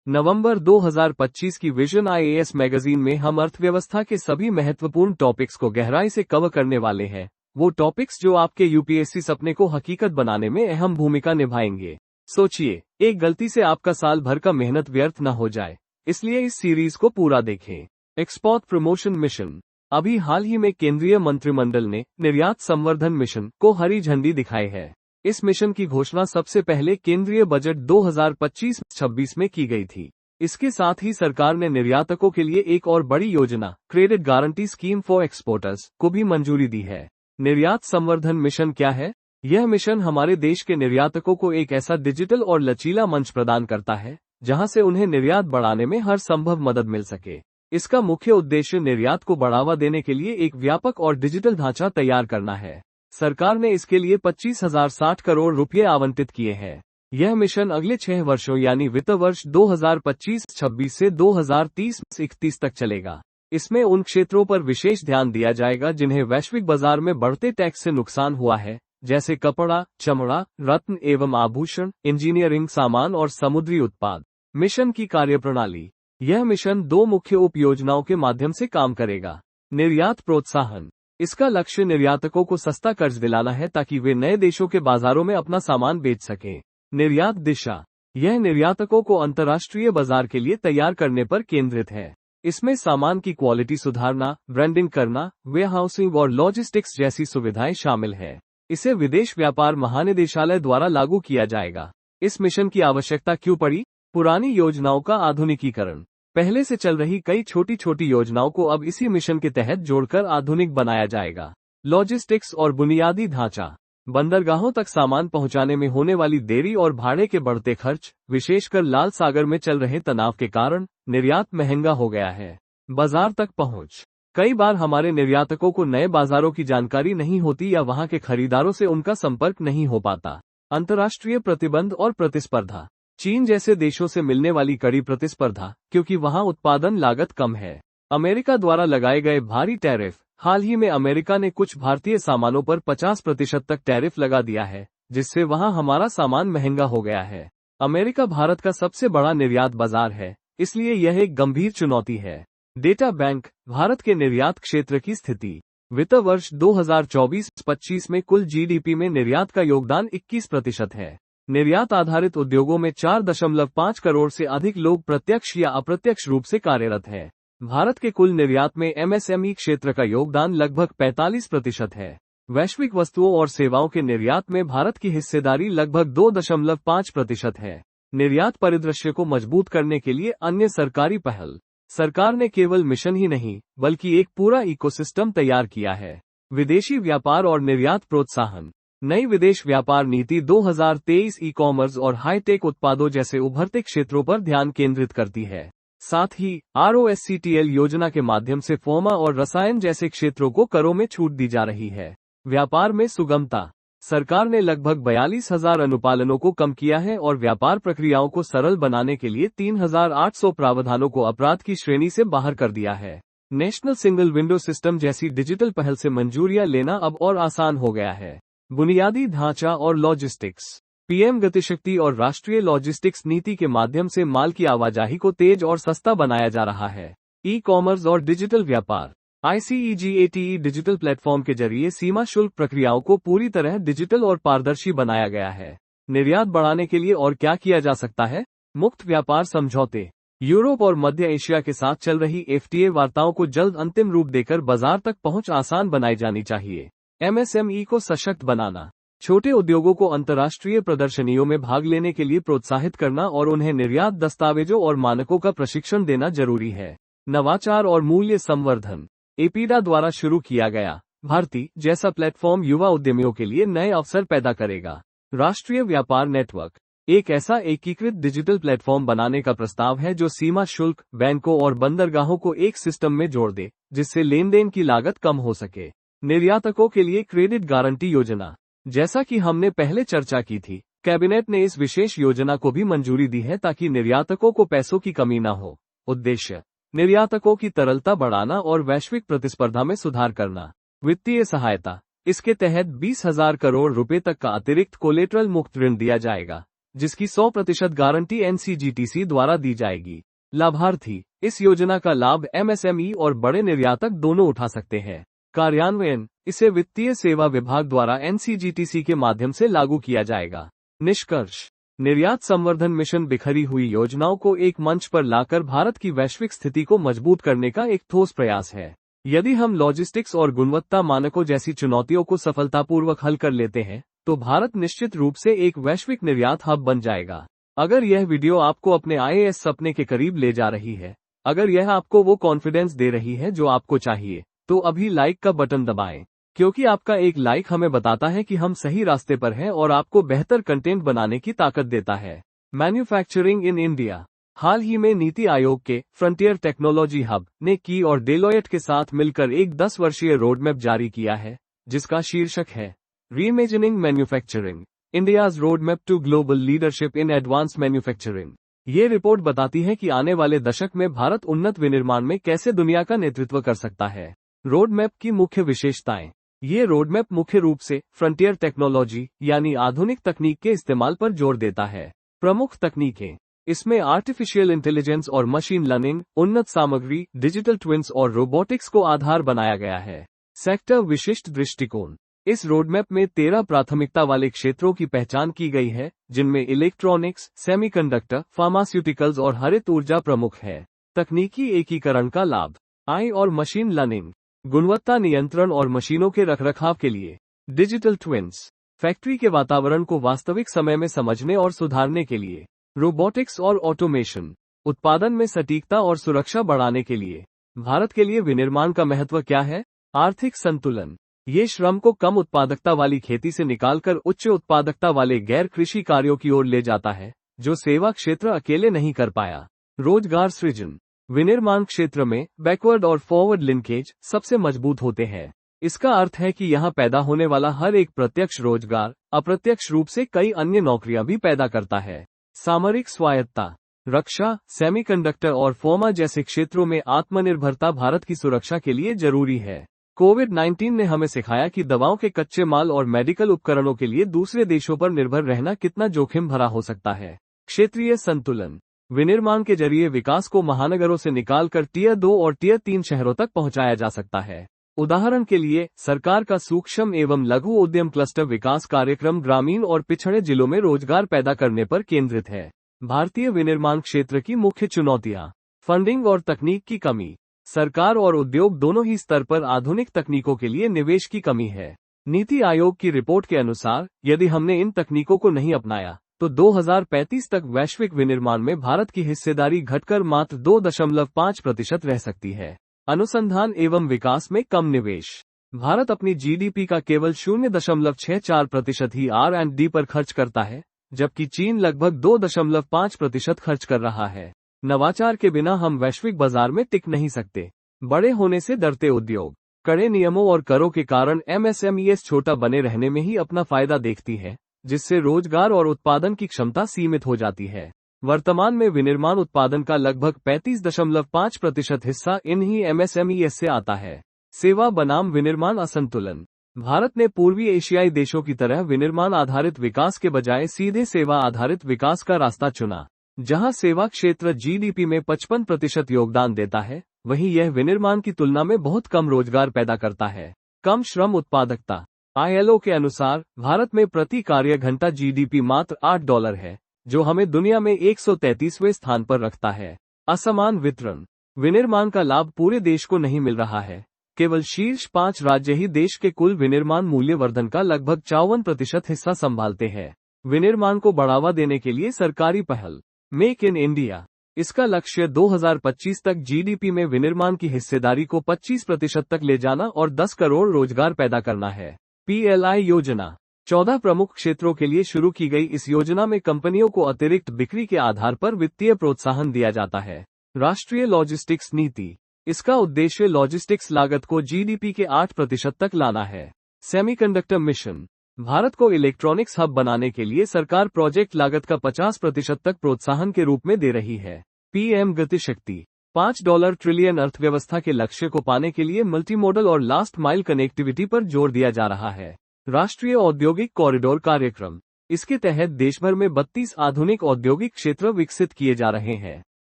नवंबर 2025 की vision IAS magazine में हम अर्थव्यवस्था के सभी महत्वपूर्ण टॉपिक्स को गहराई से कवर करने वाले हैं। वो टॉपिक्स जो आपके यूपीएससी सपने को हकीकत बनाने में अहम भूमिका निभाएंगे। सोचिए, एक गलती से आपका साल भर का मेहनत व्यर्थ न हो जाए, इसलिए इस सीरीज को पूरा देखें। Export promotion mission. अभी हाल ही में केंद्रीय मंत्रिमंडल ने निर्यात संवर्धन मिशन को हरी झंडी दिखाई है। इस मिशन की घोषणा सबसे पहले केंद्रीय बजट 2025-26 में की गई थी। इसके साथ ही सरकार ने निर्यातकों के लिए एक और बड़ी योजना, credit guarantee scheme for exporters, को भी मंजूरी दी है। निर्यात संवर्धन मिशन क्या है? यह मिशन हमारे देश के निर्यातकों को एक ऐसा डिजिटल और लचीला मंच प्रदान करता है, जहां से उन्हें निर्यात बढ़ाने में हर संभव मदद मिल सके। इसका मुख्य उद्देश्य निर्यात को बढ़ावा देने के लिए एक व्यापक और डिजिटल ढांचा तैयार करना है। सरकार ने इसके लिए 25,060 करोड़ रुपए आवंटित किए हैं। यह मिशन अगले 6 वर्षों यानी वित्त वर्ष 2025-26 से 2030-31 तक चलेगा। इसमें उन क्षेत्रों पर विशेष ध्यान दिया जाएगा जिन्हें वैश्विक बाजार में बढ़ते टैक्स से नुकसान हुआ है, जैसे कपड़ा, चमड़ा, रत्न एवं आभूषण, इंजीनियरिंग सामान और समुद्री उत्पाद। मिशन की कार्यप्रणाली। यह मिशन 2 मुख्य उपयोजनाओं के माध्यम से काम करेगा। निर्यात प्रोत्साहन। इसका लक्ष्य निर्यातकों को सस्ता कर्ज दिलाना है ताकि वे नए देशों के बाजारों में अपना सामान बेच सकें। निर्यात दिशा। यह निर्यातकों को अंतर्राष्ट्रीय बाजार के लिए तैयार करने पर केंद्रित है। इसमें सामान की क्वालिटी सुधारना, ब्रांडिंग करना, वेयरहाउसिंग और लॉजिस्टिक्स जैसी सुविधाएं शामिल है। इसे विदेश व्यापार महानिदेशालय द्वारा लागू किया जाएगा। इस मिशन की आवश्यकता क्यों पड़ी? पुरानी योजनाओं का आधुनिकीकरण। पहले से चल रही कई छोटी छोटी योजनाओं को अब इसी मिशन के तहत जोड़कर आधुनिक बनाया जाएगा। लॉजिस्टिक्स और बुनियादी ढांचा। बंदरगाहों तक सामान पहुंचाने में होने वाली देरी और भाड़े के बढ़ते खर्च, विशेषकर लाल सागर में चल रहे तनाव के कारण निर्यात महंगा हो गया है। बाजार तक पहुंच। कई बार हमारे निर्यातकों को नए बाजारों की जानकारी नहीं होती या वहां के खरीदारों से उनका संपर्क नहीं हो पाता। अंतर्राष्ट्रीय प्रतिबंध और प्रतिस्पर्धा। चीन जैसे देशों से मिलने वाली कड़ी प्रतिस्पर्धा, क्योंकि वहां उत्पादन लागत कम है। अमेरिका द्वारा लगाए गए भारी टैरिफ। हाल ही में अमेरिका ने कुछ भारतीय सामानों पर 50% तक टैरिफ लगा दिया है, जिससे वहां हमारा सामान महंगा हो गया है। अमेरिका भारत का सबसे बड़ा निर्यात बाजार है, इसलिए यह एक गंभीर चुनौती है। Data bank. भारत के निर्यात क्षेत्र की स्थिति। वित्त वर्ष 2024-25 में कुल जीडीपी में निर्यात का योगदान 21% है। निर्यात आधारित उद्योगों में 4.5 करोड़ से अधिक लोग प्रत्यक्ष या अप्रत्यक्ष रूप से कार्यरत हैं। भारत के कुल निर्यात में एमएसएमई क्षेत्र का योगदान लगभग 45% है। वैश्विक वस्तुओं और सेवाओं के निर्यात में भारत की हिस्सेदारी लगभग 2.5% है। निर्यात परिदृश्य को मजबूत करने के लिए अन्य सरकारी पहल। सरकार ने केवल मिशन ही नहीं, बल्कि एक पूरा इकोसिस्टम तैयार किया है। विदेशी व्यापार और निर्यात प्रोत्साहन। नई विदेश व्यापार नीति 2023 ई-कॉमर्स और हाईटेक उत्पादों जैसे उभरते क्षेत्रों पर ध्यान केंद्रित करती है। साथ ही ROSCTL योजना के माध्यम से फार्मा और रसायन जैसे क्षेत्रों को करों में छूट दी जा रही है। व्यापार में सुगमता। सरकार ने लगभग 42,000 अनुपालनों को कम किया है और व्यापार प्रक्रियाओं को सरल बनाने के लिए 3,800 प्रावधानों को अपराध की श्रेणी से बाहर कर दिया है। नेशनल सिंगल विंडो सिस्टम जैसी डिजिटल पहल से मंजूरियां लेना अब और आसान हो गया है। बुनियादी ढांचा और लॉजिस्टिक्स। पीएम गतिशक्ति और राष्ट्रीय लॉजिस्टिक्स नीति के माध्यम से माल की आवाजाही को तेज और सस्ता बनाया जा रहा है। ई-कॉमर्स और डिजिटल व्यापार। ICEGATE डिजिटल प्लेटफॉर्म के जरिए सीमा शुल्क प्रक्रियाओं को पूरी तरह डिजिटल और पारदर्शी बनाया गया है। निर्यात बढ़ाने के लिए और क्या किया जा सकता है? मुक्त व्यापार समझौते। यूरोप और मध्य एशिया के साथ चल रही FTA वार्ताओं को जल्द अंतिम रूप देकर बाजार तक पहुंच आसान बनाई जानी चाहिए। MSME को सशक्त बनाना। छोटे उद्योगों को अंतर्राष्ट्रीय प्रदर्शनियों में भाग लेने के लिए प्रोत्साहित करना और उन्हें निर्यात दस्तावेजों और मानकों का प्रशिक्षण देना जरूरी है। नवाचार और मूल्य संवर्धन। एपीडा द्वारा शुरू किया गया भारती जैसा प्लेटफॉर्म युवा उद्यमियों के लिए नए अवसर पैदा करेगा। राष्ट्रीय व्यापार नेटवर्क। एक ऐसा एकीकृत डिजिटल प्लेटफॉर्म बनाने का प्रस्ताव है जो सीमा शुल्क, बैंकों और बंदरगाहों को एक सिस्टम में जोड़ दे, जिससे लेन देन की लागत कम हो सके। निर्यातकों के लिए क्रेडिट गारंटी योजना। जैसा कि हमने पहले चर्चा की थी, कैबिनेट ने इस विशेष योजना को भी मंजूरी दी है ताकि निर्यातकों को पैसों की कमी न हो। उद्देश्य, निर्यातकों की तरलता बढ़ाना और वैश्विक प्रतिस्पर्धा में सुधार करना। वित्तीय सहायता। इसके तहत 20,000 करोड़ रुपए तक का अतिरिक्त कोलेटरल मुक्त ऋण दिया जाएगा, जिसकी 100% गारंटी एनसीजीटीसी द्वारा दी जाएगी। लाभार्थी इस योजना का लाभ एमएसएमई और बड़े निर्यातक दोनों उठा सकते हैं। कार्यान्वयन इसे वित्तीय सेवा विभाग द्वारा एनसीजीटीसी के माध्यम से लागू किया जाएगा। निष्कर्ष निर्यात संवर्धन मिशन बिखरी हुई योजनाओं को एक मंच पर लाकर भारत की वैश्विक स्थिति को मजबूत करने का एक ठोस प्रयास है। यदि हम लॉजिस्टिक्स और गुणवत्ता मानकों जैसी चुनौतियों को सफलतापूर्वक हल कर लेते हैं तो भारत निश्चित रूप से एक वैश्विक निर्यात हब बन जाएगा। अगर यह वीडियो आपको अपने आईएएस सपने के करीब ले जा रही है, अगर यह आपको वो कॉन्फिडेंस दे रही है जो आपको चाहिए, तो अभी लाइक का बटन दबाएं, क्योंकि आपका एक लाइक हमें बताता है कि हम सही रास्ते पर हैं और आपको बेहतर कंटेंट बनाने की ताकत देता है। मैन्युफैक्चरिंग इन इंडिया हाल ही में नीति आयोग के फ्रंटियर टेक्नोलॉजी हब ने की और डेलोयट के साथ मिलकर एक 10 वर्षीय रोडमैप जारी किया है, जिसका शीर्षक है reimagining manufacturing India's roadmap to global leadership in advanced manufacturing. ये रिपोर्ट बताती है कि आने वाले दशक में भारत उन्नत विनिर्माण में कैसे दुनिया का नेतृत्व कर सकता है। रोडमैप की मुख्य विशेषताएं। ये रोडमैप मुख्य रूप से फ्रंटियर टेक्नोलॉजी यानी आधुनिक तकनीक के इस्तेमाल पर जोर देता है। प्रमुख तकनीकें इसमें आर्टिफिशियल इंटेलिजेंस और मशीन लर्निंग, उन्नत सामग्री, डिजिटल ट्विन्स और रोबोटिक्स को आधार बनाया गया है। सेक्टर विशिष्ट दृष्टिकोण इस रोडमैप में 13 प्राथमिकता वाले क्षेत्रों की पहचान की गई है, जिनमें इलेक्ट्रॉनिक्स, सेमीकंडक्टर, फार्मास्यूटिकल्स और हरित ऊर्जा प्रमुख है। तकनीकी एकीकरण का लाभ। आई और मशीन लर्निंग, गुणवत्ता नियंत्रण और मशीनों के रखरखाव के लिए। डिजिटल ट्विन्स, फैक्ट्री के वातावरण को वास्तविक समय में समझने और सुधारने के लिए। रोबोटिक्स और ऑटोमेशन, उत्पादन में सटीकता और सुरक्षा बढ़ाने के लिए। भारत के लिए विनिर्माण का महत्व क्या है? आर्थिक संतुलन, ये श्रम को कम उत्पादकता वाली खेती से निकालकर उच्च उत्पादकता वाले गैर कृषि कार्यों की ओर ले जाता है, जो सेवा क्षेत्र अकेले नहीं कर पाया। रोजगार सृजन, विनिर्माण क्षेत्र में बैकवर्ड और फॉरवर्ड लिंकेज सबसे मजबूत होते हैं। इसका अर्थ है कि यहाँ पैदा होने वाला हर एक प्रत्यक्ष रोजगार अप्रत्यक्ष रूप से कई अन्य नौकरियां भी पैदा करता है। सामरिक स्वायत्तता, रक्षा, सेमीकंडक्टर और फार्मा जैसे क्षेत्रों में आत्मनिर्भरता भारत की सुरक्षा के लिए जरूरी है। कोविड-19 ने हमें सिखाया कि दवाओं के कच्चे माल और मेडिकल उपकरणों के लिए दूसरे देशों पर निर्भर रहना कितना जोखिम भरा हो सकता है। क्षेत्रीय संतुलन, विनिर्माण के जरिए विकास को महानगरों से निकालकर टियर 2 और टियर 3 शहरों तक पहुंचाया जा सकता है। उदाहरण के लिए, सरकार का सूक्ष्म एवं लघु उद्यम क्लस्टर विकास कार्यक्रम ग्रामीण और पिछड़े जिलों में रोजगार पैदा करने पर केंद्रित है। भारतीय विनिर्माण क्षेत्र की मुख्य चुनौतियां। फंडिंग और तकनीक की कमी, सरकार और उद्योग दोनों ही स्तर पर आधुनिक तकनीकों के लिए निवेश की कमी है। नीति आयोग की रिपोर्ट के अनुसार, यदि हमने इन तकनीकों को नहीं अपनाया तो 2035 तक वैश्विक विनिर्माण में भारत की हिस्सेदारी घटकर मात्र 2.5% रह सकती है। अनुसंधान एवं विकास में कम निवेश, भारत अपनी जीडीपी का केवल 0.64% ही R&D पर खर्च करता है, जबकि चीन लगभग 2.5% खर्च कर रहा है। नवाचार के बिना हम वैश्विक बाजार में टिक नहीं सकते। बड़े होने से डरते उद्योग, कड़े नियमों और करों के कारण एमएसएमईएस छोटा बने रहने में ही अपना फायदा देखती है, जिससे रोजगार और उत्पादन की क्षमता सीमित हो जाती है। वर्तमान में विनिर्माण उत्पादन का लगभग 35.5% हिस्सा इन्हीं एमएसएमईएस से आता है। सेवा बनाम विनिर्माण असंतुलन, भारत ने पूर्वी एशियाई देशों की तरह विनिर्माण आधारित विकास के बजाय सीधे सेवा आधारित विकास का रास्ता चुना। जहां सेवा क्षेत्र जीडीपी में 55% योगदान देता है, वहीं यह विनिर्माण की तुलना में बहुत कम रोजगार पैदा करता है। कम श्रम उत्पादकता, आईएलओ के अनुसार भारत में प्रति कार्य घंटा जीडीपी मात्र $8 है, जो हमें दुनिया में 133वें स्थान पर रखता है। असमान वितरण, विनिर्माण का लाभ पूरे देश को नहीं मिल रहा है। केवल शीर्ष 5 राज्य ही देश के कुल विनिर्माण मूल्यवर्धन का लगभग 54% हिस्सा संभालते हैं। विनिर्माण को बढ़ावा देने के लिए सरकारी पहल। मेक इन इंडिया, इसका लक्ष्य 2025 तक जीडीपी में विनिर्माण की हिस्सेदारी को 25% तक ले जाना और 10 करोड़ रोजगार पैदा करना है। पीएलआई योजना, 14 प्रमुख क्षेत्रों के लिए शुरू की गई इस योजना में कंपनियों को अतिरिक्त बिक्री के आधार पर वित्तीय प्रोत्साहन दिया जाता है। राष्ट्रीय लॉजिस्टिक्स नीति, इसका उद्देश्य लॉजिस्टिक्स लागत को जीडीपी के 8% तक लाना है। सेमीकंडक्टर मिशन, भारत को इलेक्ट्रॉनिक्स हब बनाने के लिए सरकार प्रोजेक्ट लागत का 50% तक प्रोत्साहन के रूप में दे रही है। पीएम गतिशक्ति, $5 ट्रिलियन अर्थव्यवस्था के लक्ष्य को पाने के लिए मल्टीमोडल और लास्ट माइल कनेक्टिविटी पर जोर दिया जा रहा है। राष्ट्रीय औद्योगिक कॉरिडोर कार्यक्रम, इसके तहत देशभर में 32 आधुनिक औद्योगिक क्षेत्र विकसित किए जा रहे हैं।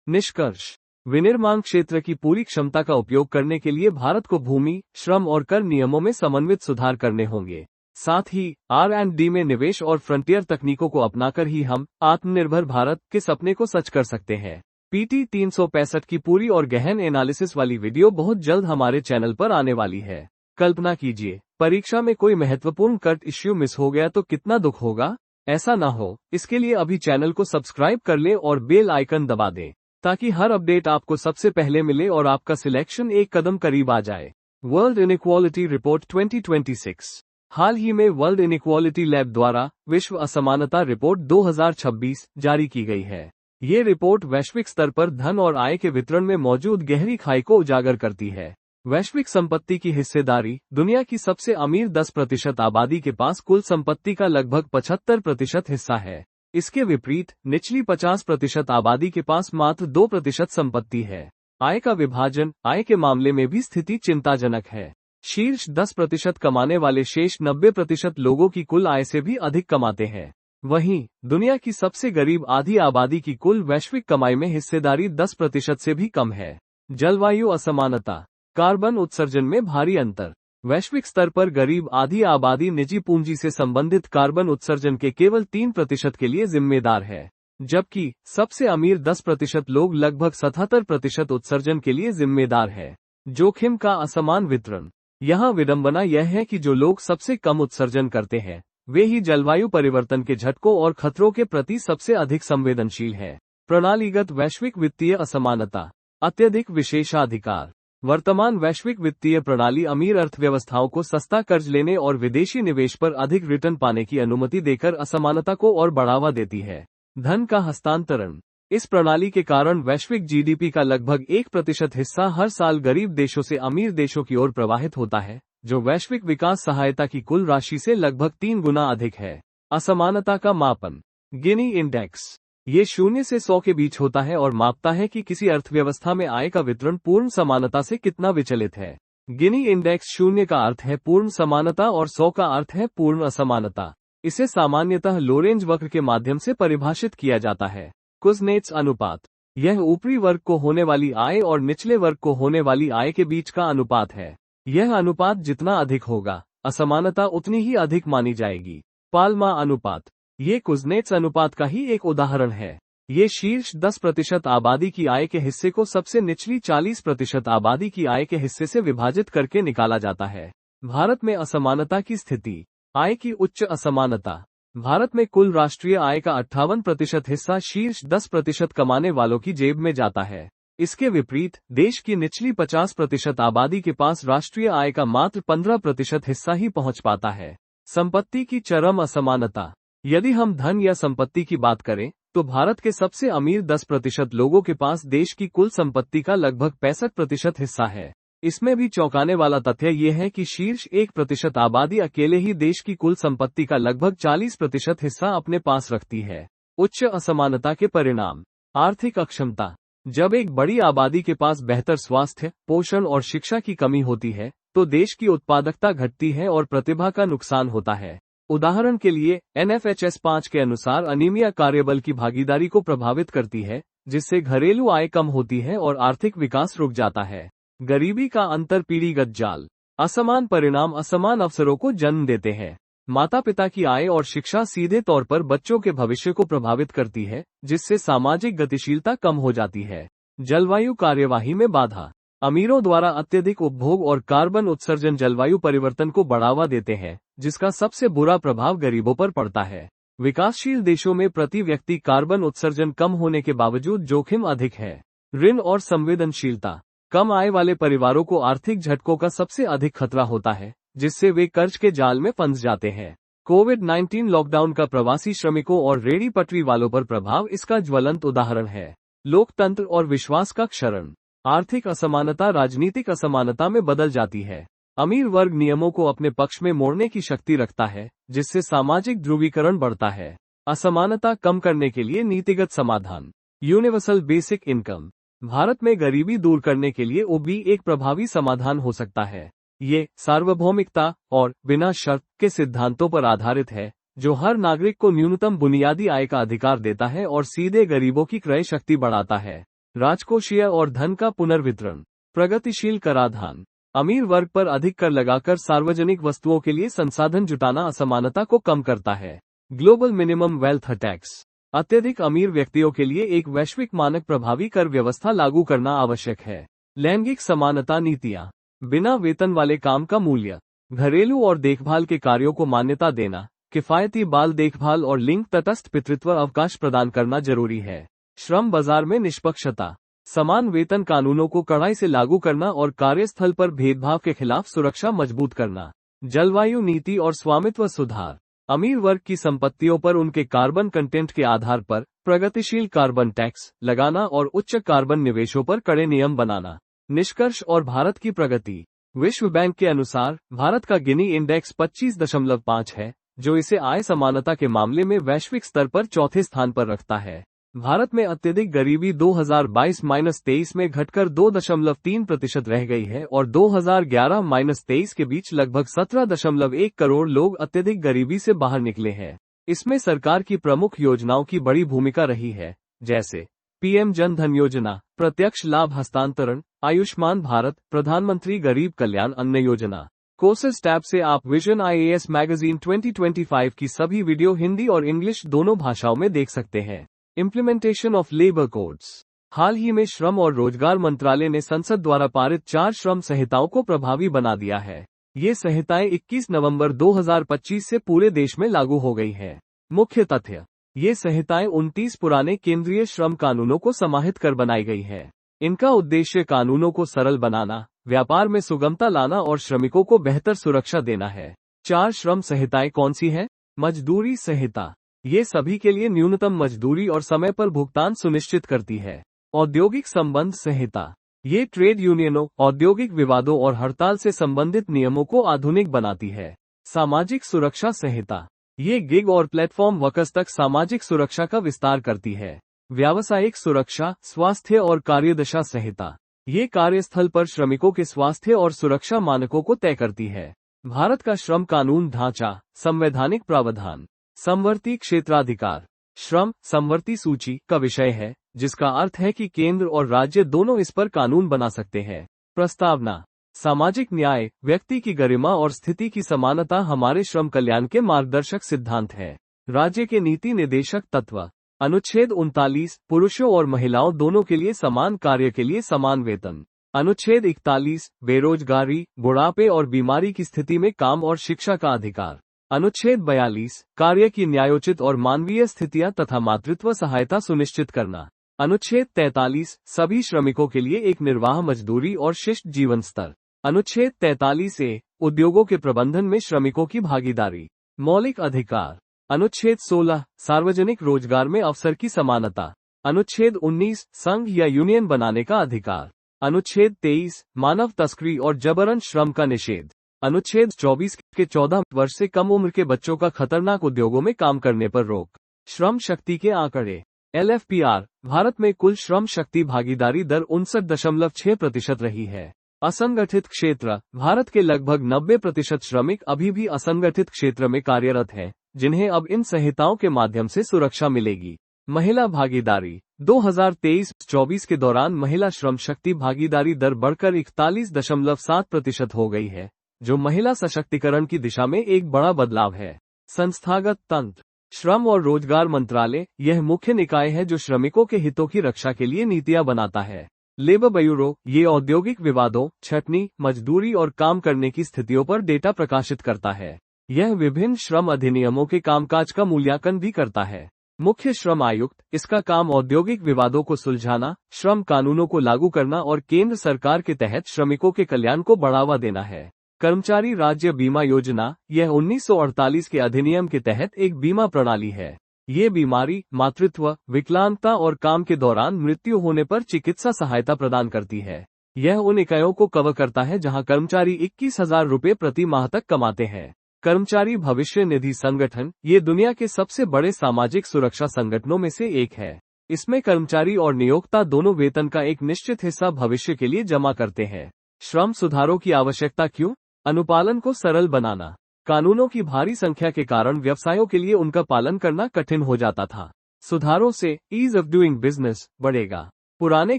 निष्कर्ष, विनिर्माण क्षेत्र की पूरी क्षमता का उपयोग करने के लिए भारत को भूमि, श्रम और कर नियमों में समन्वित सुधार करने होंगे। साथ ही R&D में निवेश और फ्रंटियर तकनीकों को अपनाकर ही हम आत्मनिर्भर भारत के सपने को सच कर सकते हैं। PT 365 की पूरी और गहन एनालिसिस वाली वीडियो बहुत जल्द हमारे चैनल पर आने वाली है। कल्पना कीजिए, परीक्षा में कोई महत्वपूर्ण कट इश्यू मिस हो गया तो कितना दुख होगा। ऐसा ना हो, इसके लिए अभी चैनल को सब्सक्राइब कर लें और बेल आइकन दबा दें, ताकि हर अपडेट आपको सबसे पहले मिले और आपका सिलेक्शन एक कदम करीब आ जाए। World inequality report 2026। हाल ही में वर्ल्ड इनइक्वालिटी लैब द्वारा विश्व असमानता रिपोर्ट 2026 जारी की गई है। ये रिपोर्ट वैश्विक स्तर पर धन और आय के वितरण में मौजूद गहरी खाई को उजागर करती है। वैश्विक संपत्ति की हिस्सेदारी, दुनिया की सबसे अमीर 10% आबादी के पास कुल संपत्ति का लगभग 75% हिस्सा है। इसके विपरीत निचली 50% आबादी के पास मात्र 2% संपत्ति है। आय का विभाजन, आय के मामले में भी स्थिति चिंताजनक है। शीर्ष 10% कमाने वाले शेष 90% लोगों की कुल आय से भी अधिक कमाते हैं। वहीं दुनिया की सबसे गरीब आधी आबादी की कुल वैश्विक कमाई में हिस्सेदारी 10% से भी कम है। जलवायु असमानता, कार्बन उत्सर्जन में भारी अंतर। वैश्विक स्तर पर गरीब आधी आबादी निजी पूंजी से संबंधित कार्बन उत्सर्जन के केवल 3% के लिए जिम्मेदार है, जबकि सबसे अमीर 10% लोग लगभग 77% उत्सर्जन के लिए जिम्मेदार है। जोखिम का असमान वितरण। यहाँ विडंबना यह है कि जो लोग सबसे कम उत्सर्जन करते हैं, वे ही जलवायु परिवर्तन के झटकों और खतरों के प्रति सबसे अधिक संवेदनशील है। प्रणालीगत वैश्विक वित्तीय असमानता, अत्यधिक विशेषाधिकार। वर्तमान वैश्विक वित्तीय प्रणाली अमीर अर्थव्यवस्थाओं को सस्ता कर्ज लेने और विदेशी निवेश पर अधिक रिटर्न पाने की अनुमति देकर असमानता को और बढ़ावा देती है। धन का हस्तांतरण। इस प्रणाली के कारण वैश्विक GDP का लगभग 1% हिस्सा हर साल गरीब देशों से अमीर देशों की ओर प्रवाहित होता है, जो वैश्विक विकास सहायता की कुल राशि से लगभग 3 गुना अधिक है। असमानता का मापन। Gini index. ये 0 से 100 के बीच होता है और मापता है कि किसी अर्थव्यवस्था में आय का वितरण पूर्ण समानता से कितना विचलित है। गिनी इंडेक्स 0 का अर्थ है पूर्ण समानता और 100 का अर्थ है पूर्ण असमानता। इसे सामान्यतः लोरेंज वक्र के माध्यम से परिभाषित किया जाता है। कुज़नेट्स अनुपात। यह ऊपरी वर्ग को होने वाली आय और निचले वर्ग को होने वाली आय के बीच का अनुपात है। यह अनुपात जितना अधिक होगा, असमानता उतनी ही अधिक मानी जाएगी। पाल्मा अनुपात। ये कुज़नेट्स अनुपात का ही एक उदाहरण है। ये शीर्ष 10% आबादी की आय के हिस्से को सबसे निचली 40% आबादी की आय के हिस्से से विभाजित करके निकाला जाता है। भारत में असमानता की स्थिति। आय की उच्च असमानता। भारत में कुल राष्ट्रीय आय का 58% हिस्सा शीर्ष 10% कमाने वालों की जेब में जाता है। इसके विपरीत देश की निचली 50% आबादी के पास राष्ट्रीय आय का मात्र 15% हिस्सा ही पहुंच पाता है। संपत्ति की चरम असमानता। यदि हम धन या संपत्ति की बात करें, तो भारत के सबसे अमीर 10% लोगों के पास देश की कुल संपत्ति का लगभग 65% हिस्सा है। इसमें भी चौंकाने वाला तथ्य यह है कि शीर्ष 1% आबादी अकेले ही देश की कुल संपत्ति का लगभग 40% हिस्सा अपने पास रखती है। उच्च असमानता के परिणाम। आर्थिक अक्षमता। जब एक बड़ी आबादी के पास बेहतर स्वास्थ्य, पोषण और शिक्षा की कमी होती है, तो देश की उत्पादकता घटती है और प्रतिभा का नुकसान होता है। उदाहरण के लिए NFHS 5 के अनुसार अनीमिया कार्यबल की भागीदारी को प्रभावित करती है, जिससे घरेलू आय कम होती है और आर्थिक विकास रुक जाता है। गरीबी का अंतर पीढ़ीगत जाल। असमान परिणाम असमान अवसरों को जन्म देते हैं। माता पिता की आय और शिक्षा सीधे तौर पर बच्चों के भविष्य को प्रभावित करती है, जिससे सामाजिक गतिशीलता कम हो जाती है। जलवायु कार्यवाही में बाधा। अमीरों द्वारा अत्यधिक उपभोग और कार्बन उत्सर्जन जलवायु परिवर्तन को बढ़ावा देते हैं, जिसका सबसे बुरा प्रभाव गरीबों पर पड़ता है। विकासशील देशों में प्रति व्यक्ति कार्बन उत्सर्जन कम होने के बावजूद जोखिम अधिक है। ऋण और संवेदनशीलता। कम आय वाले परिवारों को आर्थिक झटकों का सबसे अधिक खतरा होता है, जिससे वे कर्ज के जाल में फंस जाते हैं। कोविड-19 लॉकडाउन का प्रवासी श्रमिकों और रेहड़ी पटरी वालों पर प्रभाव इसका ज्वलंत उदाहरण है। लोकतंत्र और विश्वास का क्षरण। आर्थिक असमानता राजनीतिक असमानता में बदल जाती है। अमीर वर्ग नियमों को अपने पक्ष में मोड़ने की शक्ति रखता है, जिससे सामाजिक ध्रुवीकरण बढ़ता है। असमानता कम करने के लिए नीतिगत समाधान। Universal basic income. भारत में गरीबी दूर करने के लिए OBE एक प्रभावी समाधान हो सकता है। ये सार्वभौमिकता और बिना शर्त के सिद्धांतों पर आधारित है, जो हर नागरिक को न्यूनतम बुनियादी आय का अधिकार देता है और सीधे गरीबों की क्रय शक्ति बढ़ाता है। राजकोषीय और धन का पुनर्वितरण। प्रगतिशील कराधान। अमीर वर्ग पर अधिक कर लगाकर सार्वजनिक वस्तुओं के लिए संसाधन जुटाना असमानता को कम करता है। Global minimum wealth tax. अत्यधिक अमीर व्यक्तियों के लिए एक वैश्विक मानक प्रभावी कर व्यवस्था लागू करना आवश्यक है। लैंगिक समानता नीतियां। बिना वेतन वाले काम का मूल्य। घरेलू और देखभाल के कार्यों को मान्यता देना। किफायती बाल देखभाल और लिंग तटस्थ पितृत्व अवकाश प्रदान करना जरूरी है। श्रम बाजार में निष्पक्षता। समान वेतन कानूनों को कड़ाई से लागू करना और कार्यस्थल पर भेदभाव के खिलाफ सुरक्षा मजबूत करना। जलवायु नीति और स्वामित्व सुधार। अमीर वर्ग की संपत्तियों पर उनके कार्बन कंटेंट के आधार पर प्रगतिशील कार्बन टैक्स लगाना और उच्च कार्बन निवेशों पर कड़े नियम बनाना। निष्कर्ष और भारत की प्रगति। विश्व बैंक के अनुसार भारत का गिनी इंडेक्स 25.5 है, जो इसे आय समानता के मामले में वैश्विक स्तर पर चौथे स्थान पर रखता है। भारत में अत्यधिक गरीबी 2022-23 में घटकर 2.3% रह गई है और 2011-23 के बीच लगभग 17.1 करोड़ लोग अत्यधिक गरीबी से बाहर निकले हैं। इसमें सरकार की प्रमुख योजनाओं की बड़ी भूमिका रही है, जैसे पीएम जन धन योजना, प्रत्यक्ष लाभ हस्तांतरण, आयुष्मान भारत, प्रधानमंत्री गरीब कल्याण अन्न योजना। कोर्सेज टैब से आप विजन आईएएस मैगजीन 2025 की सभी वीडियो हिंदी और इंग्लिश दोनों भाषाओं में देख सकते हैं। Implementation of labour codes. हाल ही में श्रम और रोजगार मंत्रालय ने संसद द्वारा पारित 4 श्रम संहिताओं को प्रभावी बना दिया है। ये संहिताएं 21 नवंबर 2025 से पूरे देश में लागू हो गई है। मुख्य तथ्य। ये संहिताएं 29 पुराने केंद्रीय श्रम कानूनों को समाहित कर बनाई गई है। इनका उद्देश्य कानूनों को सरल बनाना, व्यापार में सुगमता लाना और श्रमिकों को बेहतर सुरक्षा देना है। 4 श्रम संहिताएं कौन सी हैं? मजदूरी संहिता। ये सभी के लिए न्यूनतम मजदूरी और समय पर भुगतान सुनिश्चित करती है। औद्योगिक संबंध संहिता। ये ट्रेड यूनियनों, औद्योगिक विवादों और हड़ताल से संबंधित नियमों को आधुनिक बनाती है। सामाजिक सुरक्षा संहिता। ये गिग और प्लेटफॉर्म वर्कर्स तक सामाजिक सुरक्षा का विस्तार करती है। व्यावसायिक सुरक्षा, स्वास्थ्य और कार्यदशा संहिता। ये कार्यस्थल पर श्रमिकों के स्वास्थ्य और सुरक्षा मानकों को तय करती है। भारत का श्रम कानून ढांचा। संवैधानिक प्रावधान। समवर्ती क्षेत्राधिकार। श्रम समवर्ती सूची का विषय है, जिसका अर्थ है कि केंद्र और राज्य दोनों इस पर कानून बना सकते हैं। प्रस्तावना। सामाजिक न्याय, व्यक्ति की गरिमा और स्थिति की समानता हमारे श्रम कल्याण के मार्गदर्शक सिद्धांत है। राज्य के नीति निर्देशक तत्व। अनुच्छेद 39, पुरुषों और महिलाओं दोनों के लिए समान कार्य के लिए समान वेतन। अनुच्छेद 41, बेरोजगारी, बुढ़ापे और बीमारी की स्थिति में काम और शिक्षा का अधिकार। अनुच्छेद 42, कार्य की न्यायोचित और मानवीय स्थितियां तथा मातृत्व सहायता सुनिश्चित करना। अनुच्छेद 43, सभी श्रमिकों के लिए एक निर्वाह मजदूरी और शिष्ट जीवन स्तर। अनुच्छेद 43A, उद्योगों के प्रबंधन में श्रमिकों की भागीदारी। मौलिक अधिकार। अनुच्छेद 16, सार्वजनिक रोजगार में अवसर की समानता। अनुच्छेद 19, संघ या यूनियन बनाने का अधिकार। अनुच्छेद 23, मानव तस्करी और जबरन श्रम का निषेध। अनुच्छेद 24 के 14 वर्ष से कम उम्र के बच्चों का खतरनाक उद्योगों में काम करने पर रोक। श्रम शक्ति के आंकड़े। LFPR, भारत में कुल श्रम शक्ति भागीदारी दर 59.6% रही है। असंगठित क्षेत्र। भारत के लगभग 90% श्रमिक अभी भी असंगठित क्षेत्र में कार्यरत हैं, जिन्हें अब इन संहिताओं के माध्यम से सुरक्षा मिलेगी। महिला भागीदारी। 2023-24 के दौरान महिला श्रम शक्ति भागीदारी दर बढ़कर 41.7% हो गई है, जो महिला सशक्तिकरण की दिशा में एक बड़ा बदलाव है। संस्थागत तंत्र। श्रम और रोजगार मंत्रालय, यह मुख्य निकाय है जो श्रमिकों के हितों की रक्षा के लिए नीतियां बनाता है। लेबर ब्यूरो, ये औद्योगिक विवादों, छटनी, मजदूरी और काम करने की स्थितियों पर डेटा प्रकाशित करता है। यह विभिन्न श्रम अधिनियमों के कामकाज का मूल्यांकन भी करता है। मुख्य श्रम आयुक्त, इसका काम औद्योगिक विवादों को सुलझाना, श्रम कानूनों को लागू करना और केंद्र सरकार के तहत श्रमिकों के कल्याण को बढ़ावा देना है। कर्मचारी राज्य बीमा योजना, यह 1948 के अधिनियम के तहत एक बीमा प्रणाली है। ये बीमारी, मातृत्व, विकलांगता और काम के दौरान मृत्यु होने पर चिकित्सा सहायता प्रदान करती है। यह उन इकाइयों को कवर करता है जहां कर्मचारी 21,000 रुपये प्रति माह तक कमाते हैं। कर्मचारी भविष्य निधि संगठन, ये दुनिया के सबसे बड़े सामाजिक सुरक्षा संगठनों में से एक है। इसमें कर्मचारी और नियोक्ता दोनों वेतन का एक निश्चित हिस्सा भविष्य के लिए जमा करते हैं। श्रम सुधारों की आवश्यकता क्यों? अनुपालन को सरल बनाना। कानूनों की भारी संख्या के कारण व्यवसायों के लिए उनका पालन करना कठिन हो जाता था। सुधारों से ईज ऑफ डूइंग बिजनेस बढ़ेगा। पुराने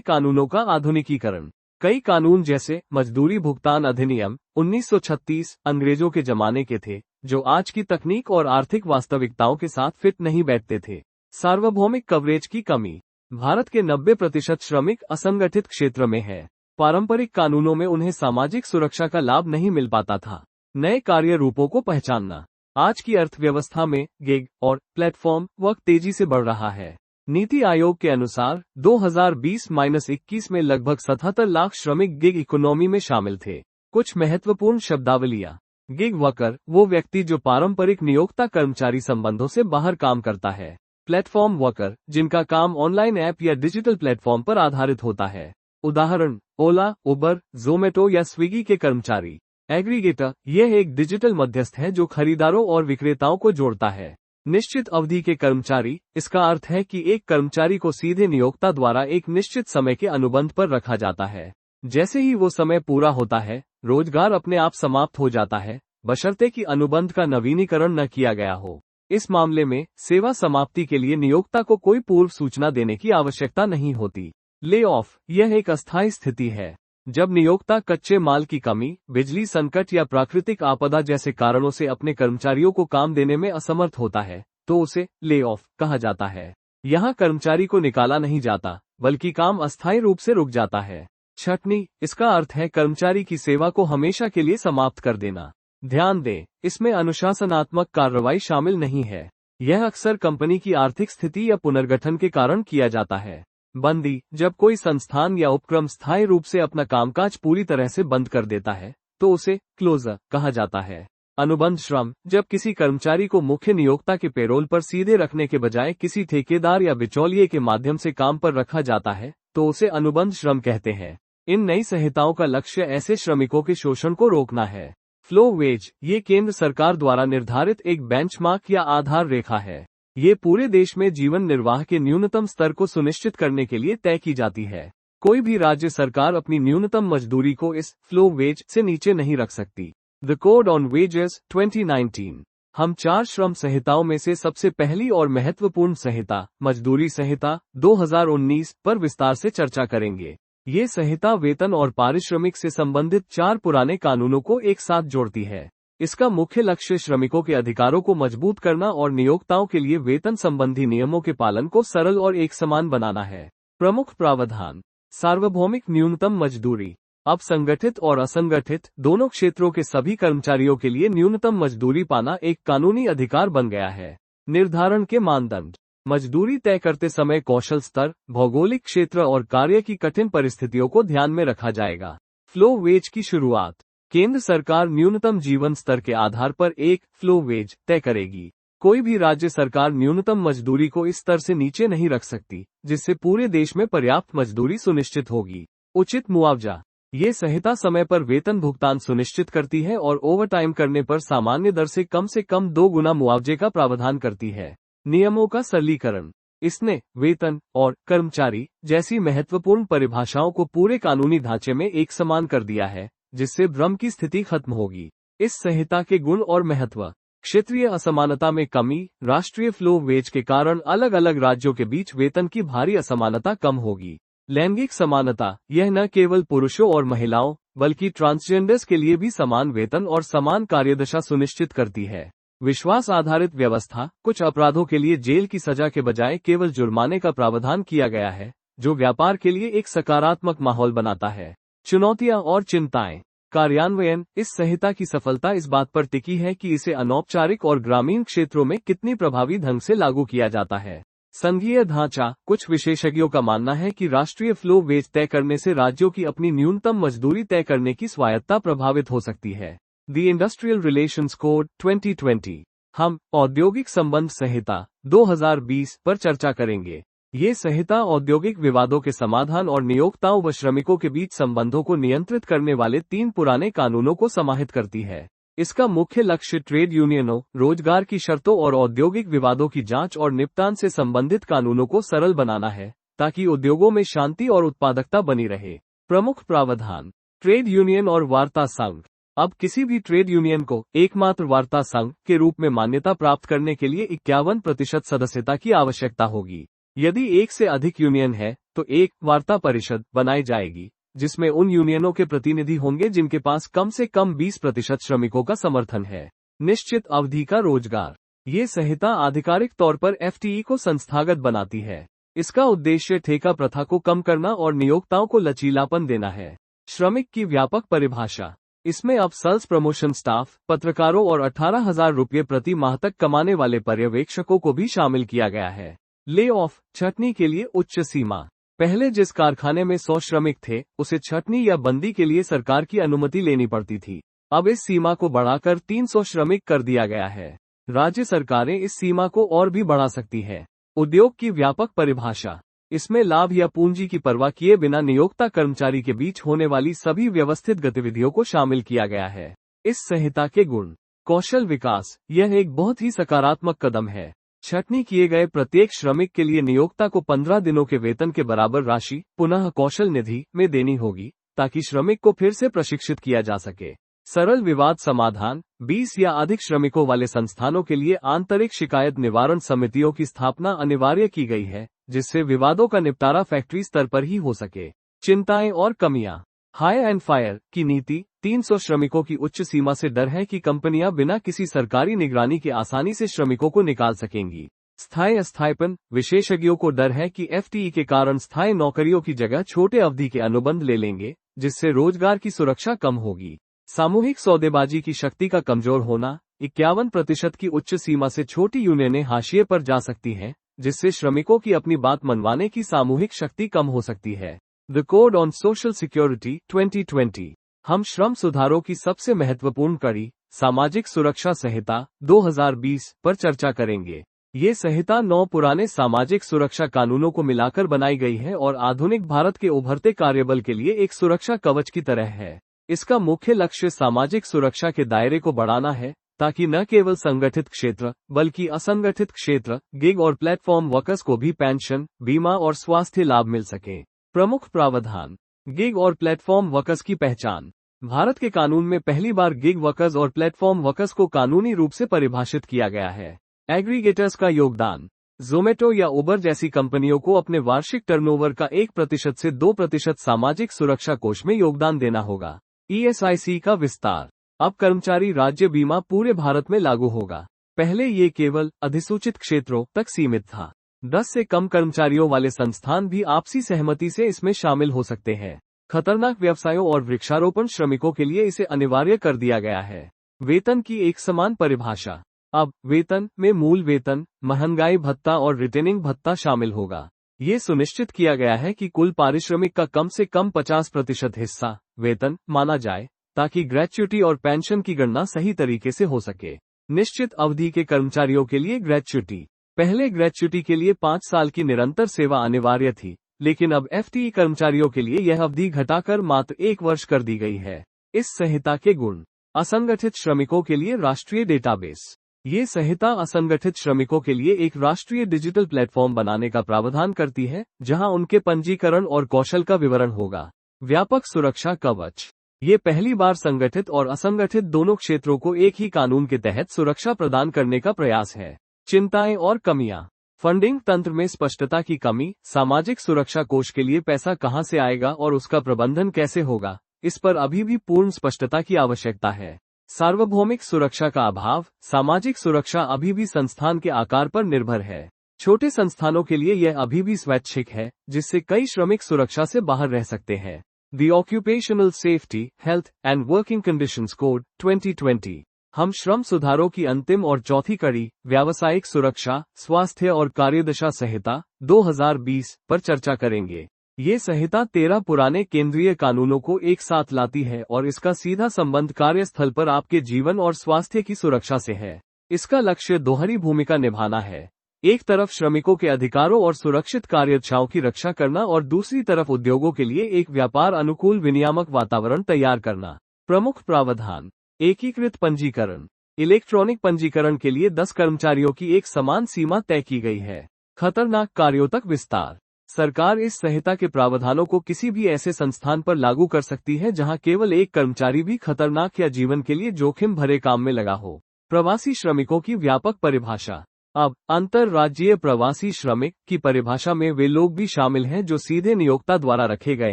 कानूनों का आधुनिकीकरण। कई कानून जैसे मजदूरी भुगतान अधिनियम 1936 अंग्रेजों के जमाने के थे, जो आज की तकनीक और आर्थिक वास्तविकताओं के साथ फिट नहीं बैठते थे। सार्वभौमिक कवरेज की कमी। भारत के 90% श्रमिक असंगठित क्षेत्र में है। पारंपरिक कानूनों में उन्हें सामाजिक सुरक्षा का लाभ नहीं मिल पाता था। नए कार्य रूपों को पहचानना। आज की अर्थव्यवस्था में गिग और प्लेटफॉर्म वर्क तेजी से बढ़ रहा है। नीति आयोग के अनुसार 2020-21 में लगभग 77 लाख श्रमिक गिग इकोनॉमी में शामिल थे। कुछ महत्वपूर्ण शब्दावलियां। गिग वर्कर वो व्यक्ति जो पारंपरिक नियोक्ता कर्मचारी संबंधों से बाहर काम करता है। प्लेटफॉर्म वर्कर जिनका काम ऑनलाइन ऐप या डिजिटल प्लेटफॉर्म पर आधारित होता है। उदाहरण ओला, उबर, जोमेटो या स्विगी के कर्मचारी। एग्रीगेटर यह एक डिजिटल मध्यस्थ है जो खरीदारों और विक्रेताओं को जोड़ता है। निश्चित अवधि के कर्मचारी, इसका अर्थ है कि एक कर्मचारी को सीधे नियोक्ता द्वारा एक निश्चित समय के अनुबंध पर रखा जाता है। जैसे ही वो समय पूरा होता है, रोजगार अपने आप समाप्त हो जाता है, बशर्ते कि अनुबंध का नवीनीकरण न किया गया हो। इस मामले में सेवा समाप्ति के लिए नियोक्ता को कोई पूर्व सूचना देने की आवश्यकता नहीं होती। ले ऑफ यह एक अस्थायी स्थिति है। जब नियोक्ता कच्चे माल की कमी, बिजली संकट या प्राकृतिक आपदा जैसे कारणों से अपने कर्मचारियों को काम देने में असमर्थ होता है, तो उसे ले ऑफ कहा जाता है। यहाँ कर्मचारी को निकाला नहीं जाता, बल्कि काम अस्थायी रूप से रुक जाता है। छटनी, इसका अर्थ है कर्मचारी की सेवा को हमेशा के लिए समाप्त कर देना। ध्यान दें, इसमें अनुशासनात्मक कार्रवाई शामिल नहीं है। यह अक्सर कंपनी की आर्थिक स्थिति या पुनर्गठन के कारण किया जाता है। बंदी, जब कोई संस्थान या उपक्रम स्थायी रूप से अपना कामकाज पूरी तरह से बंद कर देता है, तो उसे क्लोजर कहा जाता है। अनुबंध श्रम, जब किसी कर्मचारी को मुख्य नियोक्ता के पेरोल पर सीधे रखने के बजाय किसी ठेकेदार या बिचौलिए के माध्यम से काम पर रखा जाता है, तो उसे अनुबंध श्रम कहते हैं। इन नई संहिताओं का लक्ष्य ऐसे श्रमिकों के शोषण को रोकना है। फ्लो वेज, ये केंद्र सरकार द्वारा निर्धारित एक बेंचमार्क या आधार रेखा है। ये पूरे देश में जीवन निर्वाह के न्यूनतम स्तर को सुनिश्चित करने के लिए तय की जाती है। कोई भी राज्य सरकार अपनी न्यूनतम मजदूरी को इस फ्लो वेज से नीचे नहीं रख सकती। The code on wages 2019। हम 4 श्रम संहिताओं में से सबसे पहली और महत्वपूर्ण संहिता, मजदूरी संहिता 2019 पर विस्तार से चर्चा करेंगे। ये संहिता वेतन और पारिश्रमिक से संबंधित 4 पुराने कानूनों को एक साथ जोड़ती है। इसका मुख्य लक्ष्य श्रमिकों के अधिकारों को मजबूत करना और नियोक्ताओं के लिए वेतन संबंधी नियमों के पालन को सरल और एक समान बनाना है। प्रमुख प्रावधान। सार्वभौमिक न्यूनतम मजदूरी। अब संगठित और असंगठित दोनों क्षेत्रों के सभी कर्मचारियों के लिए न्यूनतम मजदूरी पाना एक कानूनी अधिकार बन गया है। निर्धारण के मानदंड। मजदूरी तय करते समय कौशल स्तर, भौगोलिक क्षेत्र और कार्य की कठिन परिस्थितियों को ध्यान में रखा जाएगा। फ्लो वेज की शुरुआत। केंद्र सरकार न्यूनतम जीवन स्तर के आधार पर एक फ्लो वेज तय करेगी। कोई भी राज्य सरकार न्यूनतम मजदूरी को इस स्तर से नीचे नहीं रख सकती, जिससे पूरे देश में पर्याप्त मजदूरी सुनिश्चित होगी। उचित मुआवजा। ये संहिता समय पर वेतन भुगतान सुनिश्चित करती है और ओवरटाइम करने पर सामान्य दर से कम 2 गुना मुआवजे का प्रावधान करती है। नियमों का सरलीकरण। इसने वेतन और कर्मचारी जैसी महत्वपूर्ण परिभाषाओं को पूरे कानूनी ढांचे में एक समान कर दिया है, जिससे भ्रम की स्थिति खत्म होगी। इस संहिता के गुण और महत्व। क्षेत्रीय असमानता में कमी। राष्ट्रीय फ्लो वेज के कारण अलग अलग राज्यों के बीच वेतन की भारी असमानता कम होगी। लैंगिक समानता। यह न केवल पुरुषों और महिलाओं, बल्कि ट्रांसजेंडर्स के लिए भी समान वेतन और समान कार्यदशा सुनिश्चित करती है। विश्वास आधारित व्यवस्था। कुछ अपराधों के लिए जेल की सजा के बजाय केवल जुर्माने का प्रावधान किया गया है, जो व्यापार के लिए एक सकारात्मक माहौल बनाता है। चुनौतियां और चिंताएं। कार्यान्वयन। इस संहिता की सफलता इस बात पर टिकी है कि इसे अनौपचारिक और ग्रामीण क्षेत्रों में कितनी प्रभावी ढंग से लागू किया जाता है। संघीय ढांचा। कुछ विशेषज्ञों का मानना है कि राष्ट्रीय फ्लो वेज तय करने से राज्यों की अपनी न्यूनतम मजदूरी तय करने की स्वायत्ता प्रभावित हो सकती है। The industrial relations code 2020। हम औद्योगिक संबंध संहिता 2020 पर चर्चा करेंगे। ये संहिता औद्योगिक विवादों के समाधान और नियोक्ताओं व श्रमिकों के बीच संबंधों को नियंत्रित करने वाले 3 पुराने कानूनों को समाहित करती है। इसका मुख्य लक्ष्य ट्रेड यूनियनों, रोजगार की शर्तों और औद्योगिक विवादों की जांच और निपटान से संबंधित कानूनों को सरल बनाना है, ताकि उद्योगों में शांति और उत्पादकता बनी रहे। प्रमुख प्रावधान। ट्रेड यूनियन और वार्ता संघ। अब किसी भी ट्रेड यूनियन को एकमात्र वार्ता संघ के रूप में मान्यता प्राप्त करने के लिए 51% सदस्यता की आवश्यकता होगी। यदि एक से अधिक यूनियन है तो एक वार्ता परिषद बनाई जाएगी, जिसमें उन यूनियनों के प्रतिनिधि होंगे जिनके पास कम से कम 20% श्रमिकों का समर्थन है। निश्चित अवधि का रोजगार। ये संहिता आधिकारिक तौर पर एफटीई को संस्थागत बनाती है। इसका उद्देश्य ठेका प्रथा को कम करना और नियोक्ताओं को लचीलापन देना है। श्रमिक की व्यापक परिभाषा। इसमें अब सेल्स प्रमोशन स्टाफ, पत्रकारों और 18,000 रुपये प्रति माह तक कमाने वाले पर्यवेक्षकों को भी शामिल किया गया है। ले ऑफ, छंटनी के लिए उच्च सीमा। पहले जिस कारखाने में 100 श्रमिक थे, उसे छंटनी या बंदी के लिए सरकार की अनुमति लेनी पड़ती थी। अब इस सीमा को बढ़ाकर 300 श्रमिक कर दिया गया है। राज्य सरकारें इस सीमा को और भी बढ़ा सकती है। उद्योग की व्यापक परिभाषा। इसमें लाभ या पूंजी की परवाह किए बिना नियोक्ता कर्मचारी के बीच होने वाली सभी व्यवस्थित गतिविधियों को शामिल किया गया है। इस संहिता के गुण। कौशल विकास। यह एक बहुत ही सकारात्मक कदम है। छंटनी किए गए प्रत्येक श्रमिक के लिए नियोक्ता को 15 दिनों के वेतन के बराबर राशि पुनः कौशल निधि में देनी होगी, ताकि श्रमिक को फिर से प्रशिक्षित किया जा सके। सरल विवाद समाधान। 20 या अधिक श्रमिकों वाले संस्थानों के लिए आंतरिक शिकायत निवारण समितियों की स्थापना अनिवार्य की गई है, जिससे विवादों का निपटारा फैक्ट्री स्तर पर ही हो सके। चिंताएं और कमियां। हायर एंड फायर की नीति। 300 श्रमिकों की उच्च सीमा से डर है कि कंपनियां बिना किसी सरकारी निगरानी के आसानी से श्रमिकों को निकाल सकेंगी। स्थायी स्थायीपन। विशेषज्ञों को डर है कि एफटीई के कारण स्थायी नौकरियों की जगह छोटे अवधि के अनुबंध ले लेंगे, जिससे रोजगार की सुरक्षा कम होगी। सामूहिक सौदेबाजी की शक्ति का कमजोर होना। 51% की उच्च सीमा से छोटी यूनियनें हाशिए पर जा सकती हैं, जिससे श्रमिकों की अपनी बात मनवाने की सामूहिक शक्ति कम हो सकती है। The code on social security 2020। हम श्रम सुधारों की सबसे महत्वपूर्ण कड़ी, सामाजिक सुरक्षा संहिता 2020 पर चर्चा करेंगे। ये संहिता 9 पुराने सामाजिक सुरक्षा कानूनों को मिलाकर बनाई गई है और आधुनिक भारत के उभरते कार्यबल के लिए एक सुरक्षा कवच की तरह है। इसका मुख्य लक्ष्य सामाजिक सुरक्षा के दायरे को बढ़ाना है, ताकि न केवल संगठित क्षेत्र बल्कि असंगठित क्षेत्र, गिग और प्लेटफॉर्म वर्कर्स को भी पेंशन, बीमा और स्वास्थ्य लाभ मिल सके। प्रमुख प्रावधान। गिग और प्लेटफॉर्म वर्कर्स की पहचान। भारत के कानून में पहली बार गिग वर्कर्स और प्लेटफॉर्म वर्कर्स को कानूनी रूप से परिभाषित किया गया है। एग्रीगेटर्स का योगदान। जोमेटो या उबर जैसी कंपनियों को अपने वार्षिक टर्नओवर का 1% से 2% सामाजिक सुरक्षा कोष में योगदान देना होगा। ईएसआईसी का विस्तार। अब कर्मचारी राज्य बीमा पूरे भारत में लागू होगा। पहले ये केवल अधिसूचित क्षेत्रों तक सीमित था। 10 से कम कर्मचारियों वाले संस्थान भी आपसी सहमति से इसमें शामिल हो सकते हैं। खतरनाक व्यवसायों और वृक्षारोपण श्रमिकों के लिए इसे अनिवार्य कर दिया गया है। वेतन की एक समान परिभाषा। अब वेतन में मूल वेतन, महंगाई भत्ता और रिटेनिंग भत्ता शामिल होगा। ये सुनिश्चित किया गया है कि कुल पारिश्रमिक का कम से कम 50% हिस्सा वेतन माना जाए, ताकि ग्रेच्युटी और पेंशन की गणना सही तरीके से हो सके। निश्चित अवधि के कर्मचारियों के लिए ग्रेच्युटी। पहले ग्रेच्युटी के लिए 5 साल की निरंतर सेवा अनिवार्य थी, लेकिन अब एफटीई कर्मचारियों के लिए यह अवधि घटाकर मात्र 1 वर्ष कर दी गई है। इस संहिता के गुण। असंगठित श्रमिकों के लिए राष्ट्रीय डेटाबेस। ये संहिता असंगठित श्रमिकों के लिए एक राष्ट्रीय डिजिटल प्लेटफॉर्म बनाने का प्रावधान करती है, जहां उनके पंजीकरण और कौशल का विवरण होगा। व्यापक सुरक्षा कवच। ये पहली बार संगठित और असंगठित दोनों क्षेत्रों को एक ही कानून के तहत सुरक्षा प्रदान करने का प्रयास है। चिंताएं और कमियां। फंडिंग तंत्र में स्पष्टता की कमी। सामाजिक सुरक्षा कोष के लिए पैसा कहां से आएगा और उसका प्रबंधन कैसे होगा, इस पर अभी भी पूर्ण स्पष्टता की आवश्यकता है। सार्वभौमिक सुरक्षा का अभाव। सामाजिक सुरक्षा अभी भी संस्थान के आकार पर निर्भर है। छोटे संस्थानों के लिए यह अभी भी स्वैच्छिक है, जिससे कई श्रमिक सुरक्षा से बाहर रह सकते हैं। The Occupational Safety, Health and Working Conditions Code 2020। हम श्रम सुधारों की अंतिम और चौथी कड़ी, व्यावसायिक सुरक्षा, स्वास्थ्य और कार्यदशा संहिता 2020 पर चर्चा करेंगे। ये संहिता 13 पुराने केंद्रीय कानूनों को एक साथ लाती है और इसका सीधा संबंध कार्यस्थल पर आपके जीवन और स्वास्थ्य की सुरक्षा से है। इसका लक्ष्य दोहरी भूमिका निभाना है। एक तरफ श्रमिकों के अधिकारों और सुरक्षित कार्यदशाओं की रक्षा करना और दूसरी तरफ उद्योगों के लिए एक व्यापार अनुकूल विनियामक वातावरण तैयार करना। प्रमुख प्रावधान। एकीकृत पंजीकरण। इलेक्ट्रॉनिक पंजीकरण के लिए 10 कर्मचारियों की एक समान सीमा तय की गई है। खतरनाक कार्यों तक विस्तार। सरकार इस संहिता के प्रावधानों को किसी भी ऐसे संस्थान पर लागू कर सकती है जहां केवल एक कर्मचारी भी खतरनाक या जीवन के लिए जोखिम भरे काम में लगा हो। प्रवासी श्रमिकों की व्यापक परिभाषा। अब अंतर्राज्यीय प्रवासी श्रमिक की परिभाषा में वे लोग भी शामिल हैं जो सीधे नियोक्ता द्वारा रखे गए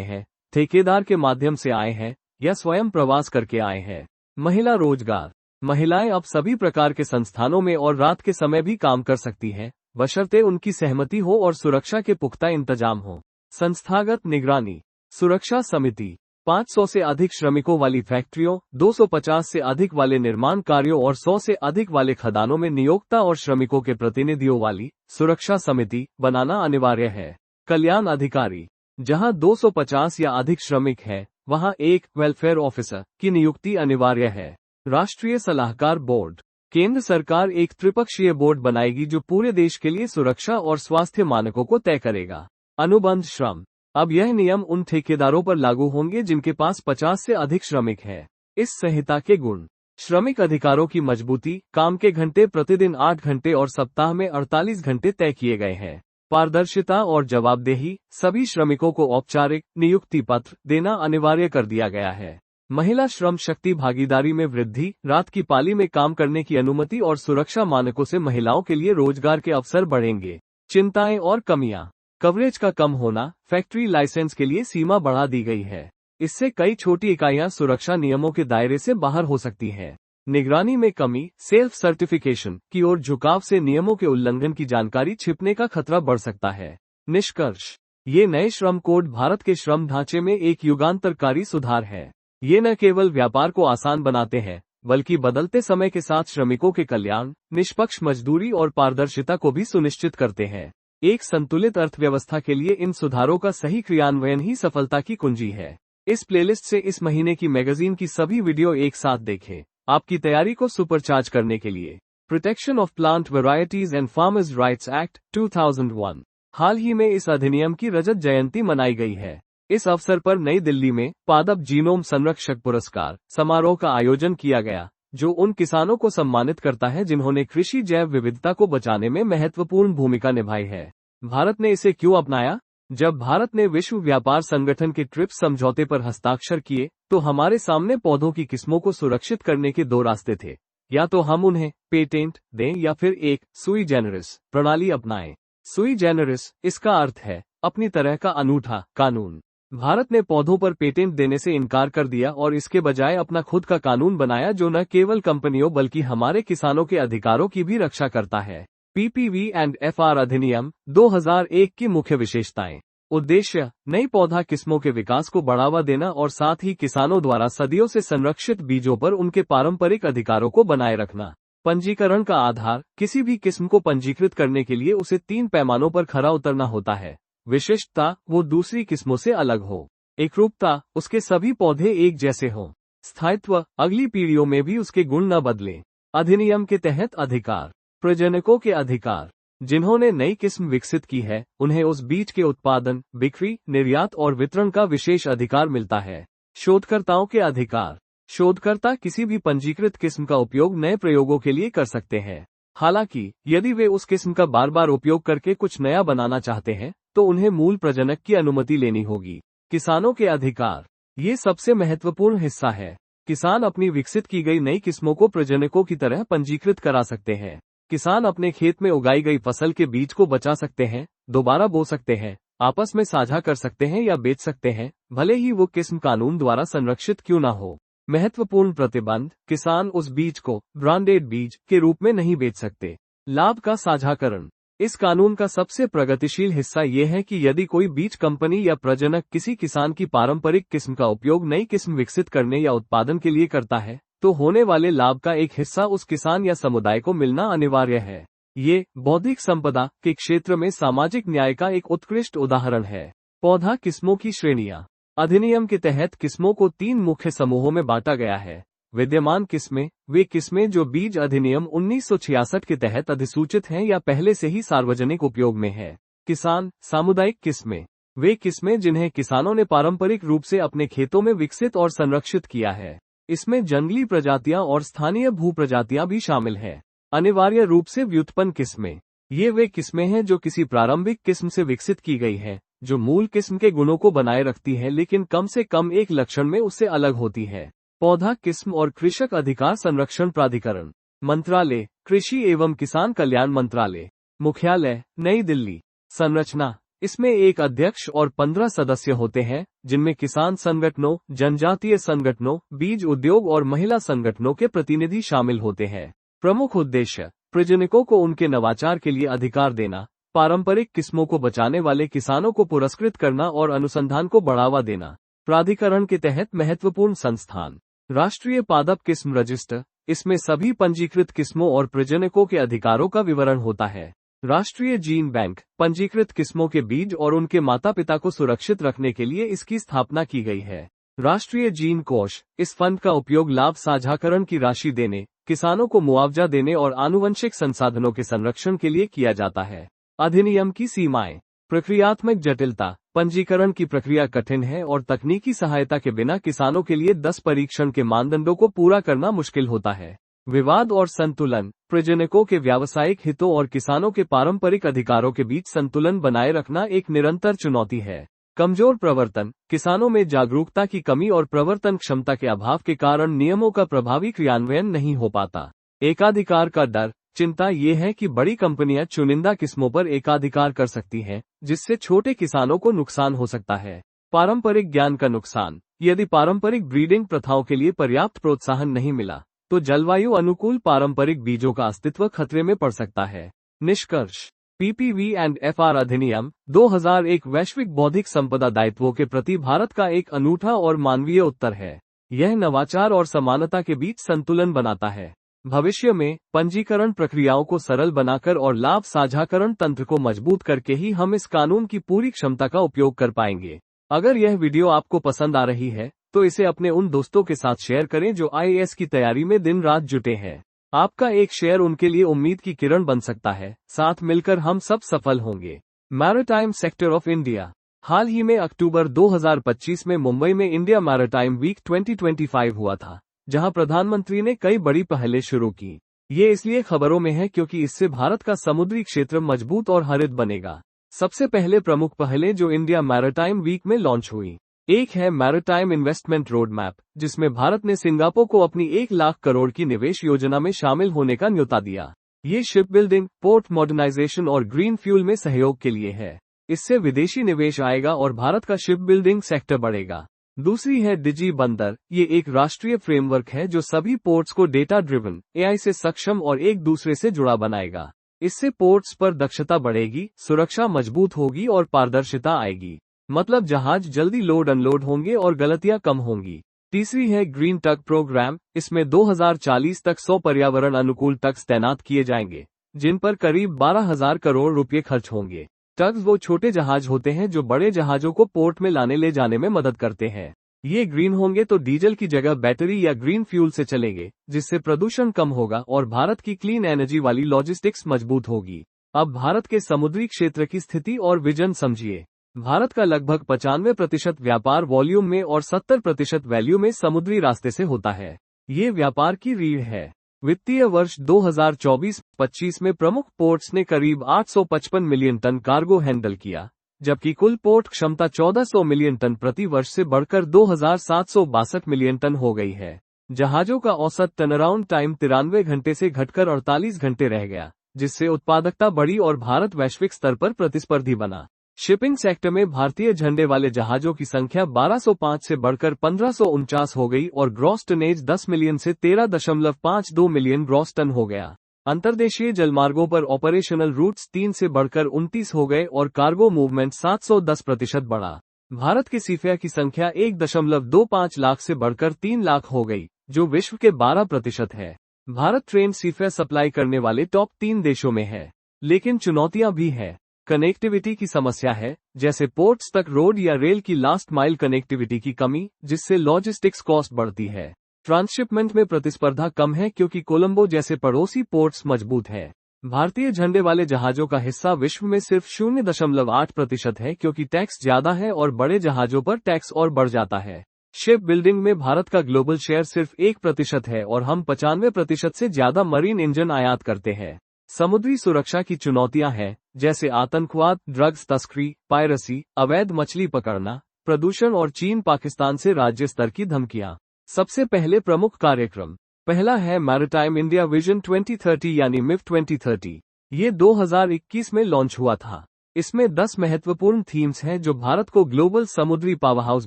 हैं, ठेकेदार के माध्यम से आए हैं या स्वयं प्रवास करके आए हैं। महिला रोजगार। महिलाएं अब सभी प्रकार के संस्थानों में और रात के समय भी काम कर सकती हैं, बशर्ते उनकी सहमति हो और सुरक्षा के पुख्ता इंतजाम हो। संस्थागत निगरानी। सुरक्षा समिति। 500 से अधिक श्रमिकों वाली फैक्ट्रियों, 250 से अधिक वाले निर्माण कार्यों और 100 से अधिक वाले खदानों में नियोक्ता और श्रमिकों के प्रतिनिधियों वाली सुरक्षा समिति बनाना अनिवार्य है। कल्याण अधिकारी। जहां 250 या अधिक श्रमिक हैं, वहां एक वेलफेयर ऑफिसर की नियुक्ति अनिवार्य है। राष्ट्रीय सलाहकार बोर्ड। केंद्र सरकार एक त्रिपक्षीय बोर्ड बनाएगी जो पूरे देश के लिए सुरक्षा और स्वास्थ्य मानकों को तय करेगा। अनुबंध श्रम। अब यह नियम उन ठेकेदारों पर लागू होंगे जिनके पास 50 से अधिक श्रमिक हैं। इस संहिता के गुण। श्रमिक अधिकारों की मजबूती। काम के घंटे प्रतिदिन 8 घंटे और सप्ताह में 48 घंटे तय किए गए हैं। पारदर्शिता और जवाबदेही। सभी श्रमिकों को औपचारिक नियुक्ति पत्र देना अनिवार्य कर दिया गया है। महिला श्रम शक्ति भागीदारी में वृद्धि। रात की पाली में काम करने की अनुमति और सुरक्षा मानकों से महिलाओं के लिए रोजगार के अवसर बढ़ेंगे। चिंताएं और कमियां। कवरेज का कम होना। फैक्ट्री लाइसेंस के लिए सीमा बढ़ा दी गई है। इससे कई छोटी इकाइयां सुरक्षा नियमों के दायरे से बाहर हो सकती हैं। निगरानी में कमी। सेल्फ सर्टिफिकेशन की ओर झुकाव से नियमों के उल्लंघन की जानकारी छिपने का खतरा बढ़ सकता है। निष्कर्ष। ये नए श्रम कोड भारत के श्रम ढांचे में एक युगांतरकारी सुधार है। ये न केवल व्यापार को आसान बनाते हैं, बल्कि बदलते समय के साथ श्रमिकों के कल्याण, निष्पक्ष मजदूरी और पारदर्शिता को भी सुनिश्चित करते हैं। एक संतुलित अर्थव्यवस्था के लिए इन सुधारों का सही क्रियान्वयन ही सफलता की कुंजी है। इस प्लेलिस्ट से इस महीने की मैगजीन की सभी वीडियो एक साथ देखें। आपकी तैयारी को सुपरचार्ज करने के लिए। Protection of plant varieties and farmers rights act 2001। हाल ही में इस अधिनियम की रजत जयंती मनाई गई है। इस अवसर पर नई दिल्ली में पादप जीनोम संरक्षक पुरस्कार समारोह का आयोजन किया गया, जो उन किसानों को सम्मानित करता है जिन्होंने कृषि जैव विविधता को बचाने में महत्वपूर्ण भूमिका निभाई है। भारत ने इसे क्यों अपनाया? जब भारत ने विश्व व्यापार संगठन के ट्रिप्स समझौते पर हस्ताक्षर किए, तो हमारे सामने पौधों की किस्मों को सुरक्षित करने के 2 रास्ते थे। या तो हम उन्हें पेटेंट दें या फिर एक सुई जेनरिस प्रणाली अपनाएं। सुई जेनरिस इसका अर्थ है अपनी तरह का अनूठा कानून। भारत ने पौधों पर पेटेंट देने से इनकार कर दिया और इसके बजाय अपना खुद का कानून बनाया जो न केवल कंपनियों बल्कि हमारे किसानों के अधिकारों की भी रक्षा करता है। पीपीवी एंड एफआर अधिनियम 2001 की मुख्य विशेषताएं। उद्देश्य, नई पौधा किस्मों के विकास को बढ़ावा देना और साथ ही किसानों द्वारा सदियों से संरक्षित बीजों पर उनके पारंपरिक अधिकारों को बनाए रखना। पंजीकरण का आधार, किसी भी किस्म को पंजीकृत करने के लिए उसे 3 पैमानों पर खरा उतरना होता है। विशिष्टता, वो दूसरी किस्मों से अलग हो। एकरूपता, उसके सभी पौधे एक जैसे हों। स्थायित्व, अगली पीढ़ियों में भी उसके गुण न बदलें। अधिनियम के तहत अधिकार, प्रजनकों के अधिकार। जिन्होंने नई किस्म विकसित की है, उन्हें उस बीज के उत्पादन, बिक्री, निर्यात और वितरण का विशेष अधिकार मिलता है। शोधकर्ताओं के अधिकार। शोधकर्ता किसी भी पंजीकृत किस्म का उपयोग नए प्रयोगों के लिए कर सकते हैं। हालांकि यदि वे उस किस्म का बार बार उपयोग करके कुछ नया बनाना चाहते हैं, तो उन्हें मूल प्रजनक की अनुमति लेनी होगी। किसानों के अधिकार, ये सबसे महत्वपूर्ण हिस्सा है। किसान अपनी विकसित की गई नई किस्मों को प्रजनकों की तरह पंजीकृत करा सकते हैं। किसान अपने खेत में उगाई गई फसल के बीज को बचा सकते हैं, दोबारा बो सकते हैं, आपस में साझा कर सकते हैं या बेच सकते हैं, भले ही वो किस्म कानून द्वारा संरक्षित क्यों न हो। महत्वपूर्ण प्रतिबंध, किसान उस बीज को ब्रांडेड बीज के रूप में नहीं बेच सकते। लाभ का साझाकरण, इस कानून का सबसे प्रगतिशील हिस्सा ये है कि यदि कोई बीज कंपनी या प्रजनक किसी किसान की पारंपरिक किस्म का उपयोग नई किस्म विकसित करने या उत्पादन के लिए करता है, तो होने वाले लाभ का एक हिस्सा उस किसान या समुदाय को मिलना अनिवार्य है। ये बौद्धिक संपदा के क्षेत्र में सामाजिक न्याय का एक उत्कृष्ट उदाहरण है। पौधा किस्मों की श्रेणियां, अधिनियम के तहत किस्मों को 3 मुख्य समूहों में बांटा गया है। विद्यमान किस्में, वे किस्में जो बीज अधिनियम 1966 के तहत अधिसूचित हैं या पहले से ही सार्वजनिक उपयोग में है। किसान, सामुदायिक किस्में, वे किस्में जिन्हें किसानों ने पारंपरिक रूप से अपने खेतों में विकसित और संरक्षित किया है। इसमें जंगली प्रजातियां और स्थानीय भू प्रजातियां भी शामिल हैं। अनिवार्य रूप से व्युत्पन्न किस्में, ये वे किस्में हैं जो किसी प्रारंभिक किस्म से विकसित की गई हैं, जो मूल किस्म के गुणों को बनाए रखती है लेकिन कम से कम एक लक्षण में उससे अलग होती है। पौधा किस्म और कृषक अधिकार संरक्षण प्राधिकरण, मंत्रालय, कृषि एवं किसान कल्याण मंत्रालय, मुख्यालय, नई दिल्ली। संरचना, इसमें एक अध्यक्ष और 15 सदस्य होते हैं, जिनमें किसान संगठनों, जनजातीय संगठनों, बीज उद्योग और महिला संगठनों के प्रतिनिधि शामिल होते हैं। प्रमुख उद्देश्य, प्रजनकों को उनके नवाचार के लिए अधिकार देना, पारंपरिक किस्मों को बचाने वाले किसानों को पुरस्कृत करना और अनुसंधान को बढ़ावा देना। प्राधिकरण के तहत महत्वपूर्ण संस्थान, राष्ट्रीय पादप किस्म रजिस्टर, इसमें सभी पंजीकृत किस्मों और प्रजनकों के अधिकारों का विवरण होता है। राष्ट्रीय जीन बैंक, पंजीकृत किस्मों के बीज और उनके माता पिता को सुरक्षित रखने के लिए इसकी स्थापना की गई है। राष्ट्रीय जीन कोष, इस फंड का उपयोग लाभ साझाकरण की राशि देने, किसानों को मुआवजा देने और आनुवंशिक संसाधनों के संरक्षण के लिए किया जाता है। अधिनियम की सीमाएं, प्रक्रियात्मक जटिलता, पंजीकरण की प्रक्रिया कठिन है और तकनीकी सहायता के बिना किसानों के लिए 10 परीक्षण के मानदंडों को पूरा करना मुश्किल होता है। विवाद और संतुलन, प्रजनकों के व्यावसायिक हितों और किसानों के पारंपरिक अधिकारों के बीच संतुलन बनाए रखना एक निरंतर चुनौती है। कमजोर प्रवर्तन, किसानों में जागरूकता की कमी और प्रवर्तन क्षमता के अभाव के कारण नियमों का प्रभावी क्रियान्वयन नहीं हो पाता। एकाधिकार का डर, चिंता ये है कि बड़ी कंपनियां चुनिंदा किस्मों पर एकाधिकार कर सकती हैं, जिससे छोटे किसानों को नुकसान हो सकता है। पारंपरिक ज्ञान का नुकसान, यदि पारंपरिक ब्रीडिंग प्रथाओं के लिए पर्याप्त प्रोत्साहन नहीं मिला, तो जलवायु अनुकूल पारंपरिक बीजों का अस्तित्व खतरे में पड़ सकता है। निष्कर्ष, पीपीवी एंड एफआर अधिनियम 2001 वैश्विक बौद्धिक संपदा दायित्वों के प्रति भारत का एक अनूठा और मानवीय उत्तर है। यह नवाचार और समानता के बीच संतुलन बनाता है। भविष्य में पंजीकरण प्रक्रियाओं को सरल बनाकर और लाभ साझाकरण तंत्र को मजबूत करके ही हम इस कानून की पूरी क्षमता का उपयोग कर पाएंगे। अगर यह वीडियो आपको पसंद आ रही है तो इसे अपने उन दोस्तों के साथ शेयर करें जो आईएएस की तैयारी में दिन रात जुटे हैं। आपका एक शेयर उनके लिए उम्मीद की किरण बन सकता है। साथ मिलकर हम सब सफल होंगे। मैरीटाइम सेक्टर ऑफ इंडिया, हाल ही में अक्टूबर 2025 में मुंबई में इंडिया मैरीटाइम वीक 2025 हुआ था, जहां प्रधानमंत्री ने कई बड़ी पहलें शुरू की। ये इसलिए खबरों में है क्योंकि इससे भारत का समुद्री क्षेत्र मजबूत और हरित बनेगा। सबसे पहले प्रमुख पहलें जो इंडिया मैरीटाइम वीक में लॉन्च हुई, एक है मैरीटाइम इन्वेस्टमेंट रोड मैप, जिसमें भारत ने सिंगापुर को अपनी 1 लाख करोड़ की निवेश योजना में शामिल होने का न्योता दिया। ये शिप बिल्डिंग, पोर्ट मॉडर्नाइजेशन और ग्रीन फ्यूल में सहयोग के लिए है। इससे विदेशी निवेश आएगा और भारत का शिप बिल्डिंग सेक्टर बढ़ेगा। दूसरी है डिजी बंदर, ये एक राष्ट्रीय फ्रेमवर्क है जो सभी पोर्ट्स को डेटा ड्रिवन, एआई से सक्षम और एक दूसरे से जुड़ा बनाएगा। इससे पोर्ट्स पर दक्षता बढ़ेगी, सुरक्षा मजबूत होगी और पारदर्शिता आएगी। मतलब जहाज जल्दी लोड अनलोड होंगे और गलतियां कम होंगी। तीसरी है ग्रीन टग प्रोग्राम, इसमें 2040 तक 100 पर्यावरण अनुकूल टग्स तैनात किए जाएंगे, जिन पर करीब 12,000 करोड़ रुपए खर्च होंगे। टग्स वो छोटे जहाज होते हैं जो बड़े जहाजों को पोर्ट में लाने ले जाने में मदद करते हैं। ये ग्रीन होंगे तो डीजल की जगह बैटरी या ग्रीन फ्यूल से चलेंगे, जिससे प्रदूषण कम होगा और भारत की क्लीन एनर्जी वाली लॉजिस्टिक्स मजबूत होगी। अब भारत के समुद्री क्षेत्र की स्थिति और विजन समझिए। भारत का लगभग 95% व्यापार वॉल्यूम में और 70% वैल्यू में समुद्री रास्ते से होता है। ये व्यापार की रीढ़ है। वित्तीय वर्ष 2024-25 में प्रमुख पोर्ट्स ने करीब 855 मिलियन टन कार्गो हैंडल किया, जबकि कुल पोर्ट क्षमता 1400 मिलियन टन प्रति वर्ष से बढ़कर 2762 मिलियन टन हो गई है। जहाजों का औसत टर्नअराउंड टाइम 93 घंटे से घटकर 48 घंटे रह गया, जिससे उत्पादकता बढ़ी और भारत वैश्विक स्तर पर प्रतिस्पर्धी बना। शिपिंग सेक्टर में भारतीय झंडे वाले जहाजों की संख्या 1205 से बढ़कर 1549 हो गई और ग्रॉस टनेज 10 मिलियन से 13.52 मिलियन ग्रॉस टन हो गया। अंतर्देशीय जलमार्गों पर ऑपरेशनल रूट्स 3 से बढ़कर 29 हो गए और कार्गो मूवमेंट 710% बढ़ा। भारत के सीफेयर की संख्या 1.25 लाख से बढ़कर 3 लाख हो गई, जो विश्व के 12% है। भारत ट्रेन सीफेयर सप्लाई करने वाले टॉप 3 देशों में है, लेकिन चुनौतियां भी है। कनेक्टिविटी की समस्या है, जैसे पोर्ट्स तक रोड या रेल की लास्ट माइल कनेक्टिविटी की कमी, जिससे लॉजिस्टिक्स कॉस्ट बढ़ती है। ट्रांसशिपमेंट में प्रतिस्पर्धा कम है क्योंकि कोलंबो जैसे पड़ोसी पोर्ट्स मजबूत है। भारतीय झंडे वाले जहाजों का हिस्सा विश्व में सिर्फ 0.8% है क्योंकि टैक्स ज्यादा है और बड़े जहाजों पर टैक्स और बढ़ जाता है। शिप बिल्डिंग में भारत का ग्लोबल शेयर सिर्फ 1% है और हम 95% से ज्यादा मरीन इंजन आयात करते हैं। समुद्री सुरक्षा की चुनौतियां हैं, जैसे आतंकवाद, ड्रग्स तस्करी, पायरेसी, अवैध मछली पकड़ना, प्रदूषण और चीन पाकिस्तान से राज्य स्तर की धमकियां। सबसे पहले प्रमुख कार्यक्रम। पहला है मैरिटाइम इंडिया विजन 2030 यानी मिफ 2030। ये 2021 में लॉन्च हुआ था। इसमें 10 महत्वपूर्ण थीम्स हैं जो भारत को ग्लोबल समुद्री पावरहाउस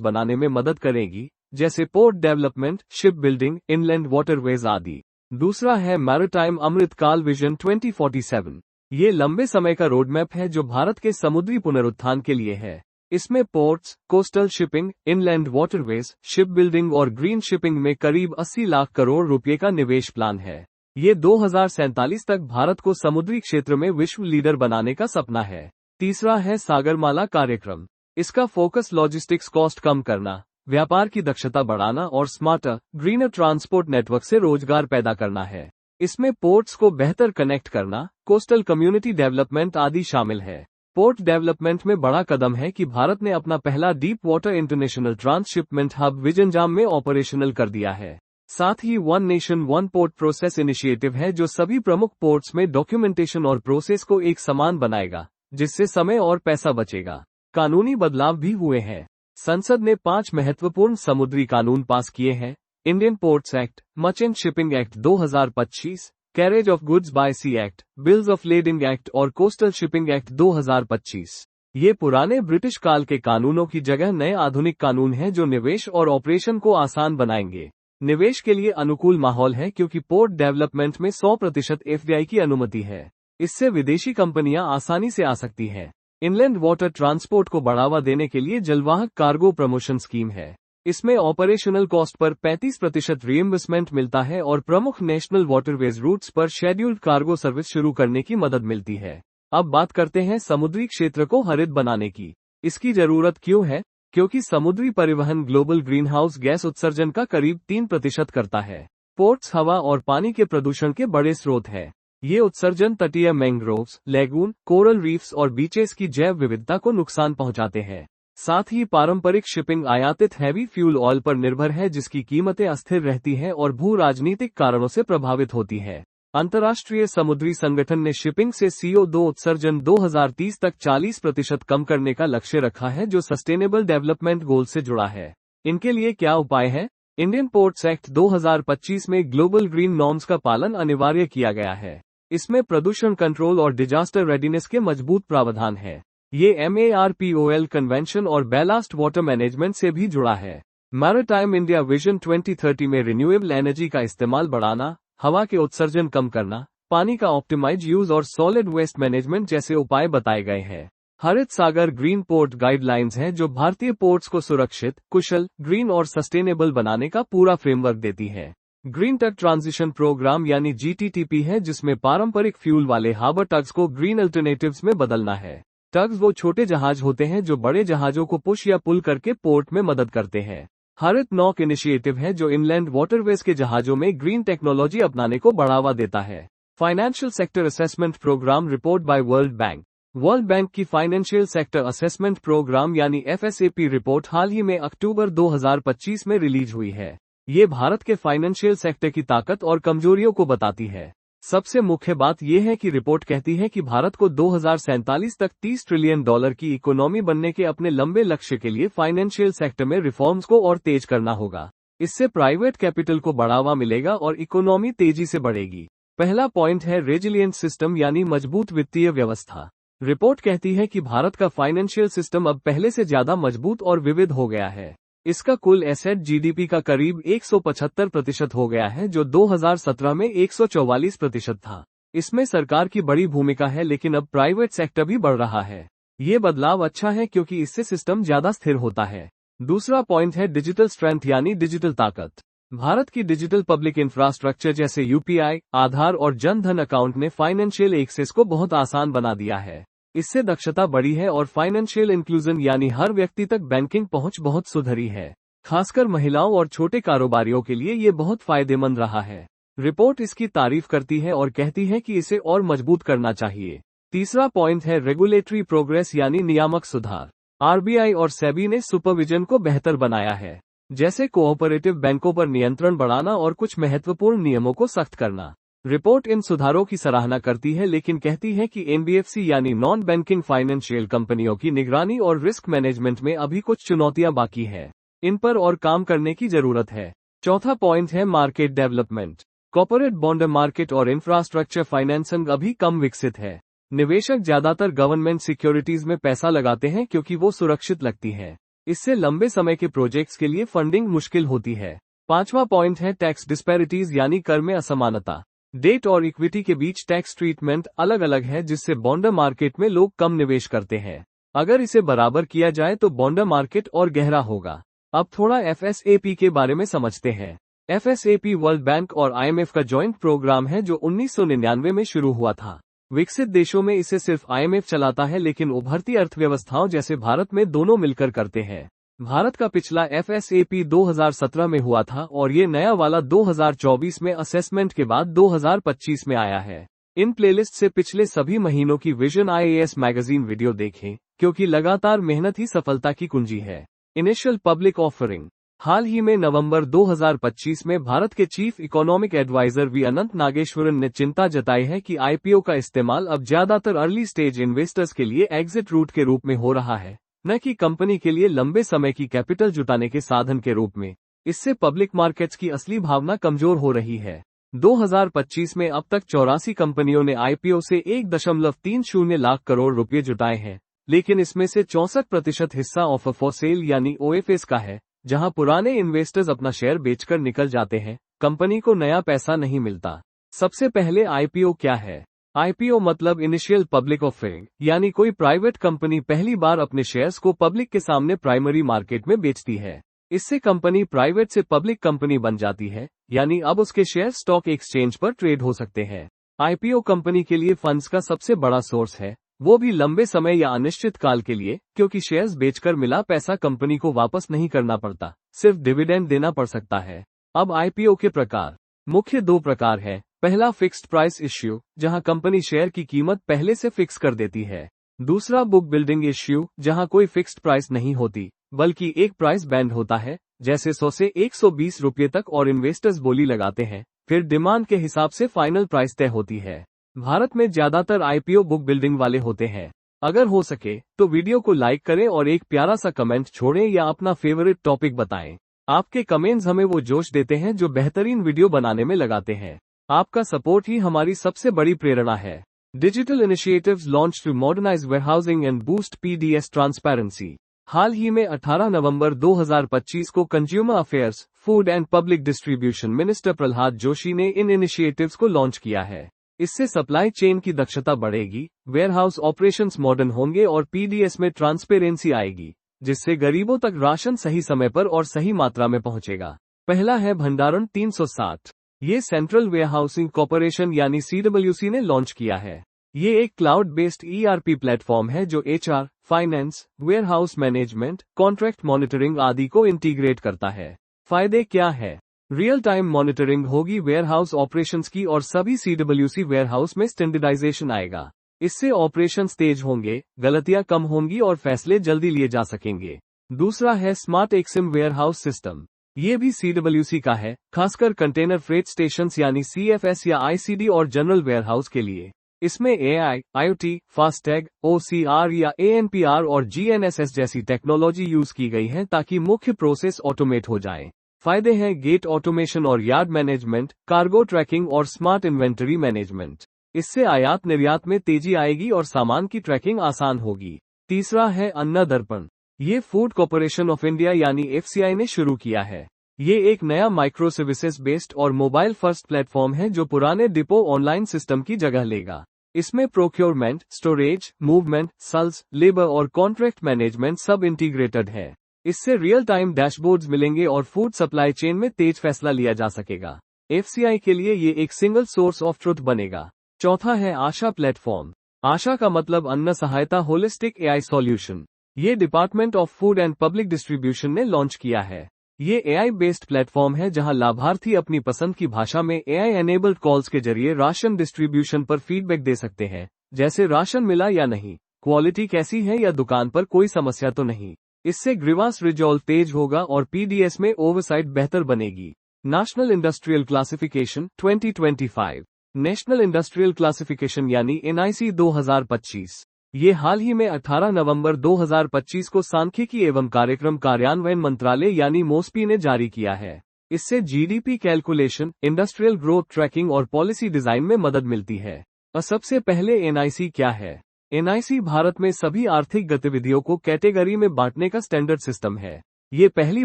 बनाने में मदद करेगी, जैसे port development, ship building, inland waterways आदि। दूसरा है मैरिटाइम अमृतकाल विजन 2047। ये लंबे समय का रोडमैप है जो भारत के समुद्री पुनरुत्थान के लिए है। इसमें ports, coastal shipping, inland waterways, ship building और ग्रीन शिपिंग में करीब 80 लाख करोड़ रुपए का निवेश प्लान है। ये 2047 तक भारत को समुद्री क्षेत्र में विश्व लीडर बनाने का सपना है। तीसरा है सागरमाला कार्यक्रम। इसका फोकस लॉजिस्टिक्स कॉस्ट कम करना, व्यापार की दक्षता बढ़ाना और स्मार्टर, ग्रीनर ट्रांसपोर्ट नेटवर्क से रोजगार पैदा करना है। इसमें पोर्ट्स को बेहतर कनेक्ट करना, कोस्टल कम्युनिटी डेवलपमेंट आदि शामिल है। पोर्ट डेवलपमेंट में बड़ा कदम है कि भारत ने अपना पहला deep water international transshipment hub Vizhinjam में ऑपरेशनल कर दिया है। साथ ही one nation one port process initiative है जो सभी प्रमुख पोर्ट्स में डॉक्यूमेंटेशन और प्रोसेस को एक समान बनाएगा, जिससे समय और पैसा बचेगा। कानूनी बदलाव भी हुए हैं। संसद ने 5 महत्वपूर्ण समुद्री कानून पास किए हैं। Indian ports act, merchant shipping act 2025, carriage of goods by sea act, bills of lading act और कोस्टल शिपिंग एक्ट 2025। ये पुराने ब्रिटिश काल के कानूनों की जगह नए आधुनिक कानून हैं जो निवेश और ऑपरेशन को आसान बनाएंगे। निवेश के लिए अनुकूल माहौल है क्योंकि पोर्ट डेवलपमेंट में 100% एफडीआई की अनुमति है। इससे विदेशी कंपनियां आसानी से आ सकती हैं। इनलैंड वाटर ट्रांसपोर्ट को बढ़ावा देने के लिए जलवाहक कार्गो प्रमोशन स्कीम है। इसमें ऑपरेशनल कॉस्ट पर 35% रीइंबर्समेंट मिलता है और प्रमुख नेशनल वाटरवेज रूट्स पर शेड्यूल्ड कार्गो सर्विस शुरू करने की मदद मिलती है। अब बात करते हैं समुद्री क्षेत्र को हरित बनाने की। इसकी जरूरत क्यों है? क्योंकि समुद्री परिवहन ग्लोबल ग्रीनहाउस गैस उत्सर्जन का करीब 3% करता है। पोर्ट्स हवा और पानी के प्रदूषण के बड़े स्रोत है। ये उत्सर्जन तटीय मैंग्रोव्स, लेगून, कोरल रीफ्स और बीचेस की जैव विविधता को नुकसान पहुंचाते हैं। साथ ही पारंपरिक शिपिंग आयातित हैवी फ्यूल ऑयल पर निर्भर है जिसकी कीमतें अस्थिर रहती हैं और भू राजनीतिक कारणों से प्रभावित होती है। अंतर्राष्ट्रीय समुद्री संगठन ने शिपिंग से CO2 उत्सर्जन 2030 तक 40% कम करने का लक्ष्य रखा है जो सस्टेनेबल डेवलपमेंट गोल से जुड़ा है। इनके लिए क्या उपाय है? इंडियन पोर्ट्स एक्ट 2025 में ग्लोबल ग्रीन नॉर्म्स का पालन अनिवार्य किया गया है। इसमें प्रदूषण कंट्रोल और डिजास्टर रेडीनेस के मजबूत प्रावधान है। ये MARPOL कन्वेंशन और बैलास्ट वाटर मैनेजमेंट से भी जुड़ा है। मैरिटाइम इंडिया विजन 2030 में रिन्यूएबल एनर्जी का इस्तेमाल बढ़ाना, हवा के उत्सर्जन कम करना, पानी का ऑप्टिमाइज यूज और सॉलिड वेस्ट मैनेजमेंट जैसे उपाय बताए गए हैं। हरित सागर ग्रीन पोर्ट गाइडलाइंस हैं जो भारतीय पोर्ट्स को सुरक्षित, कुशल, ग्रीन और सस्टेनेबल बनाने का पूरा फ्रेमवर्क देती है। ग्रीन टग ट्रांजिशन प्रोग्राम यानी GTTP है जिसमें पारंपरिक फ्यूल वाले हार्बर टग्स को ग्रीन अल्टरनेटिव्स में बदलना है। टग्स वो छोटे जहाज होते हैं जो बड़े जहाजों को पुश या पुल करके पोर्ट में मदद करते हैं। हरित नौक इनिशिएटिव है जो इनलैंड वाटरवेज के जहाजों में ग्रीन टेक्नोलॉजी अपनाने को बढ़ावा देता है। Financial sector assessment programme report by world bank. World bank की फाइनेंशियल सेक्टर असेसमेंट प्रोग्राम यानी FSAP रिपोर्ट हाल ही में अक्टूबर 2025 में रिलीज हुई है। ये भारत के फाइनेंशियल सेक्टर की ताकत और कमजोरियों को बताती है। सबसे मुख्य बात यह है कि रिपोर्ट कहती है कि भारत को 2047 तक $30 ट्रिलियन की इकोनॉमी बनने के अपने लंबे लक्ष्य के लिए फाइनेंशियल सेक्टर में रिफॉर्म्स को और तेज करना होगा। इससे प्राइवेट कैपिटल को बढ़ावा मिलेगा और इकोनॉमी तेजी से बढ़ेगी। पहला पॉइंट है रेजिलिएंट सिस्टम यानी मजबूत वित्तीय व्यवस्था। रिपोर्ट कहती है कि भारत का फाइनेंशियल सिस्टम अब पहले से ज्यादा मजबूत और विविध हो गया है। इसका कुल एसेट GDP का करीब 175% हो गया है जो 2017 में 144% था। इसमें सरकार की बड़ी भूमिका है लेकिन अब प्राइवेट सेक्टर भी बढ़ रहा है। ये बदलाव अच्छा है क्योंकि इससे सिस्टम ज्यादा स्थिर होता है। दूसरा पॉइंट है डिजिटल स्ट्रेंथ यानी डिजिटल ताकत। भारत की डिजिटल पब्लिक इंफ्रास्ट्रक्चर जैसे UPI, आधार और जन धन अकाउंट ने फाइनेंशियल एक्सेस को बहुत आसान बना दिया है। इससे दक्षता बढ़ी है और फाइनेंशियल इंक्लूजन यानी हर व्यक्ति तक बैंकिंग पहुंच बहुत सुधरी है। खासकर महिलाओं और छोटे कारोबारियों के लिए ये बहुत फायदेमंद रहा है। रिपोर्ट इसकी तारीफ करती है और कहती है कि इसे और मजबूत करना चाहिए। तीसरा पॉइंट है रेगुलेटरी प्रोग्रेस यानी नियामक सुधार। RBI और SEBI ने सुपरविजन को बेहतर बनाया है, जैसे कोऑपरेटिव बैंकों पर नियंत्रण बढ़ाना और कुछ महत्वपूर्ण नियमों को सख्त करना। रिपोर्ट इन सुधारों की सराहना करती है लेकिन कहती है कि एनबीएफसी यानी नॉन बैंकिंग फाइनेंशियल कंपनियों की निगरानी और रिस्क मैनेजमेंट में अभी कुछ चुनौतियां बाकी है। इन पर और काम करने की जरूरत है। चौथा पॉइंट है market development. Corporate bond market और इंफ्रास्ट्रक्चर फाइनेंसिंग अभी कम विकसित है। निवेशक ज्यादातर गवर्नमेंट सिक्योरिटीज में पैसा लगाते हैं क्योंकि वो सुरक्षित लगती है। इससे लंबे समय के प्रोजेक्ट्स के लिए फंडिंग मुश्किल होती है। पांचवा पॉइंट है टैक्स डिस्पैरिटीज यानी कर में असमानता। डेट और इक्विटी के बीच टैक्स ट्रीटमेंट अलग अलग है जिससे बॉन्ड मार्केट में लोग कम निवेश करते हैं। अगर इसे बराबर किया जाए तो बॉन्ड मार्केट और गहरा होगा। अब थोड़ा एफएसएपी के बारे में समझते हैं। एफएसएपी वर्ल्ड बैंक और आईएमएफ का जॉइंट प्रोग्राम है जो 1999 में शुरू हुआ था। विकसित देशों में इसे सिर्फ आईएमएफ चलाता है लेकिन उभरती अर्थव्यवस्थाओं जैसे भारत में दोनों मिलकर करते हैं। भारत का पिछला एफएसएपी 2017 में हुआ था और ये नया वाला 2024 में असेसमेंट के बाद 2025 में आया है। इन प्लेलिस्ट से पिछले सभी महीनों की विजन आईएएस मैगजीन वीडियो देखें क्योंकि लगातार मेहनत ही सफलता की कुंजी है। Initial public offering. हाल ही में नवंबर 2025 में भारत के chief economic adviser V Anantha Nageswaran ने चिंता जताई है कि आईपीओ का इस्तेमाल अब ज्यादातर अर्ली स्टेज इन्वेस्टर्स के लिए एग्जिट रूट के रूप में हो रहा है, न कि कंपनी के लिए लंबे समय की कैपिटल जुटाने के साधन के रूप में। इससे पब्लिक मार्केट्स की असली भावना कमजोर हो रही है। 2025 में अब तक 84 कंपनियों ने आईपीओ से 1.30 लाख करोड़ रुपए जुटाए हैं, लेकिन इसमें से 64% हिस्सा ऑफर फॉर सेल यानी ओएफएस का है, जहां पुराने इन्वेस्टर्स अपना शेयर बेचकर निकल जाते हैं, कंपनी को नया पैसा नहीं मिलता। सबसे पहले आईपीओ क्या है? आईपीओ मतलब इनिशियल पब्लिक ऑफरिंग, यानी कोई प्राइवेट कंपनी पहली बार अपने शेयर्स को पब्लिक के सामने प्राइमरी मार्केट में बेचती है। इससे कंपनी प्राइवेट से पब्लिक कंपनी बन जाती है, यानी अब उसके शेयर स्टॉक एक्सचेंज पर ट्रेड हो सकते हैं। आईपीओ कंपनी के लिए फंड्स का सबसे बड़ा सोर्स है, वो भी लंबे समय या अनिश्चित काल के लिए, क्योंकि शेयर्स बेचकर मिला पैसा कंपनी को वापस नहीं करना पड़ता, सिर्फ डिविडेंड देना पड़ सकता है। अब आईपीओ के प्रकार। मुख्य 2 प्रकार है। पहला फिक्स्ड प्राइस इश्यू, जहां कंपनी शेयर की कीमत पहले से फिक्स कर देती है। दूसरा बुक बिल्डिंग इश्यू, जहां कोई फिक्स्ड प्राइस नहीं होती, बल्कि एक प्राइस बैंड होता है, जैसे 100 से 120 रुपये तक, और इन्वेस्टर्स बोली लगाते हैं, फिर डिमांड के हिसाब से फाइनल प्राइस तय होती है। भारत में ज्यादातर आईपीओ बुक बिल्डिंग वाले होते हैं। अगर हो सके तो वीडियो को लाइक करें और एक प्यारा सा कमेंट छोड़ें या अपना फेवरेट टॉपिक बताएं। आपके कमेंट्स हमें वो जोश देते हैं जो बेहतरीन वीडियो बनाने में लगाते हैं। आपका सपोर्ट ही हमारी सबसे बड़ी प्रेरणा है। Digital initiatives launch to modernise warehousing and boost PDS transparency. हाल ही में 18 नवंबर 2025 को consumer affairs, food and public distribution minister Pralhad Joshi ने इन इनिशिएटिव्स को लॉन्च किया है। इससे सप्लाई चेन की दक्षता बढ़ेगी, वेयरहाउस ऑपरेशंस मॉडर्न होंगे और पीडीएस में ट्रांसपेरेंसी आएगी, जिससे गरीबों तक राशन सही समय पर और सही मात्रा में पहुंचेगा। पहला है भंडारण 360। ये सेंट्रल वेयरहाउसिंग कॉर्पोरेशन यानी सीडब्ल्यूसी ने लॉन्च किया है। ये एक क्लाउड बेस्ड ईआरपी प्लेटफॉर्म है जो HR, finance, warehouse management, contract monitoring आदि को इंटीग्रेट करता है। फायदे क्या है? रियल टाइम मॉनिटरिंग होगी वेयरहाउस ऑपरेशंस की और सभी सीडब्ल्यूसी वेयरहाउस में स्टैंडर्डाइजेशन आएगा। इससे ऑपरेशंस तेज होंगे, गलतियां कम होंगी और फैसले जल्दी लिए जा सकेंगे। दूसरा है स्मार्ट एक्सिम वेयरहाउस सिस्टम। ये भी सीडब्ल्यूसी का है, खासकर कंटेनर फ्रेट स्टेशंस यानी सीएफएस या आईसीडी और जनरल वेयरहाउस के लिए। इसमें एआई, आईओटी, फास्टैग, ओसीआर या एएनपीआर और जीएनएसएस जैसी टेक्नोलॉजी यूज की गई है ताकि मुख्य प्रोसेस ऑटोमेट हो जाए। फायदे हैं गेट ऑटोमेशन और यार्ड मैनेजमेंट, कार्गो ट्रैकिंग और स्मार्ट इन्वेंटरी मैनेजमेंट। इससे आयात निर्यात में तेजी आएगी और सामान की ट्रैकिंग आसान होगी। तीसरा है अन्न दर्पण। ये फूड कॉर्पोरेशन ऑफ इंडिया यानी एफसीआई ने शुरू किया है। ये एक नया माइक्रो सर्विसेज बेस्ड और मोबाइल फर्स्ट प्लेटफॉर्म है जो पुराने डिपो ऑनलाइन सिस्टम की जगह लेगा। इसमें procurement, storage, movement, sales, labour और कॉन्ट्रैक्ट मैनेजमेंट सब इंटीग्रेटेड है। इससे रियल टाइम डैशबोर्ड्स मिलेंगे और फूड सप्लाई चेन में तेज फैसला लिया जा सकेगा। एफसीआई के लिए ये एक सिंगल सोर्स ऑफ ट्रुथ बनेगा। चौथा है आशा प्लेटफॉर्म। आशा का मतलब अन्न सहायता होलिस्टिक एआई सॉल्यूशन। ये department of food and public distribution ने लॉन्च किया है। ये एआई बेस्ड प्लेटफॉर्म है जहां लाभार्थी अपनी पसंद की भाषा में एआई एनेबल्ड कॉल्स के जरिए राशन डिस्ट्रीब्यूशन पर फीडबैक दे सकते हैं, जैसे राशन मिला या नहीं, क्वालिटी कैसी है या दुकान पर कोई समस्या तो नहीं। इससे ग्रीवांस रिजॉल्व तेज होगा और पीडीएस में ओवरसाइट बेहतर बनेगी। National industrial classification 2025। National industrial classification यानी NIC 2025। ये हाल ही में 18 नवंबर 2025 को सांख्यिकी एवं कार्यक्रम कार्यान्वयन मंत्रालय यानी मोस्पी ने जारी किया है। इससे GDP calculation, industrial growth tracking और पॉलिसी डिजाइन में मदद मिलती है। सबसे पहले NIC क्या है? NIC भारत में सभी आर्थिक गतिविधियों को कैटेगरी में बांटने का स्टैंडर्ड सिस्टम है। ये पहली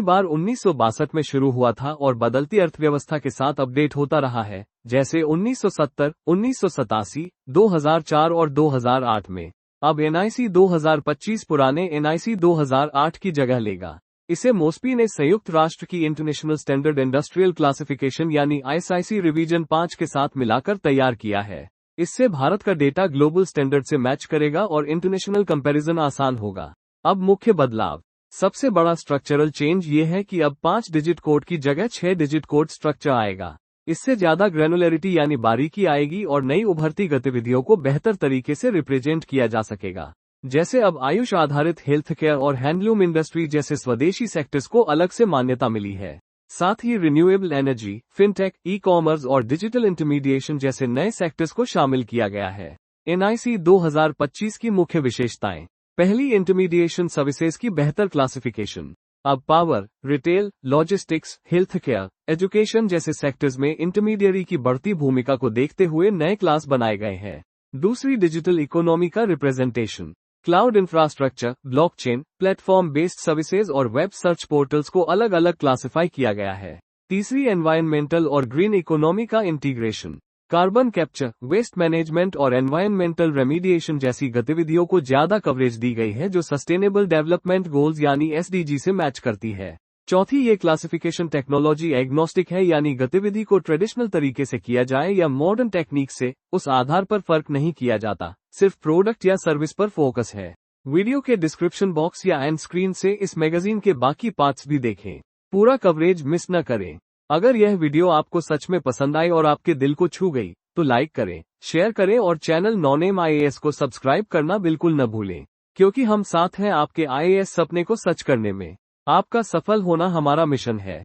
बार 1962 में शुरू हुआ था और बदलती अर्थव्यवस्था के साथ अपडेट होता रहा है, जैसे 1970, 1987, 2004 और 2008 में। अब NIC 2025 पुराने NIC 2008 की जगह लेगा। इसे मोस्पी ने संयुक्त राष्ट्र की इंटरनेशनल स्टैंडर्ड इंडस्ट्रियल क्लासिफिकेशन यानी ISIC रिवीजन 5 के साथ मिलाकर तैयार किया है। इससे भारत का डेटा ग्लोबल स्टैंडर्ड से मैच करेगा और इंटरनेशनल कंपैरिजन आसान होगा। अब मुख्य बदलाव। सबसे बड़ा स्ट्रक्चरल चेंज ये है कि अब 5 डिजिट कोड की जगह 6 डिजिट कोड स्ट्रक्चर आएगा। इससे ज्यादा ग्रैनुलरिटी यानी बारीकी आएगी और नई उभरती गतिविधियों को बेहतर तरीके से रिप्रेजेंट किया जा सकेगा। जैसे अब आयुष आधारित हेल्थ केयर और हैंडलूम इंडस्ट्री जैसे स्वदेशी सेक्टर्स को अलग से मान्यता मिली है। साथ ही रिन्यूएबल एनर्जी, फिनटेक, ई-कॉमर्स और डिजिटल इंटरमीडिएशन जैसे नए सेक्टर्स को शामिल किया गया है। NIC 2025 की मुख्य विशेषताएं। पहली, इंटरमीडिएशन सर्विसेज की बेहतर क्लासिफिकेशन। अब power, retail, logistics, health care, education जैसे सेक्टर्स में इंटरमीडियरी की बढ़ती भूमिका को देखते हुए नए क्लास बनाए गए हैं। दूसरी, डिजिटल इकोनॉमी का representation. Cloud infrastructure, blockchain, platform based services और वेब सर्च पोर्टल्स को अलग अलग क्लासिफाई किया गया है। तीसरी, एनवायरमेंटल और ग्रीन इकोनॉमी का integration. Carbon capture, waste management और एनवायरमेंटल रेमीडिएशन जैसी गतिविधियों को ज्यादा कवरेज दी गई है जो सस्टेनेबल डेवलपमेंट गोल्स यानी SDG से मैच करती है। चौथी, ये क्लासिफिकेशन टेक्नोलॉजी एग्नोस्टिक है यानी गतिविधि को ट्रेडिशनल तरीके से किया जाए या मॉडर्न टेक्निक से, उस आधार पर फर्क नहीं किया जाता, सिर्फ प्रोडक्ट या सर्विस पर फोकस है। वीडियो के डिस्क्रिप्शन बॉक्स या एंड स्क्रीन से इस मैगजीन के बाकी पार्ट्स भी देखें। पूरा कवरेज मिस न करें। अगर यह वीडियो आपको सच में पसंद आई और आपके दिल को छू गई, तो लाइक करें, शेयर करें और चैनल नॉनेम IAS को सब्सक्राइब करना बिल्कुल न भूलें, क्योंकि हम साथ हैं आपके IAS सपने को सच करने में। आपका सफल होना हमारा मिशन है।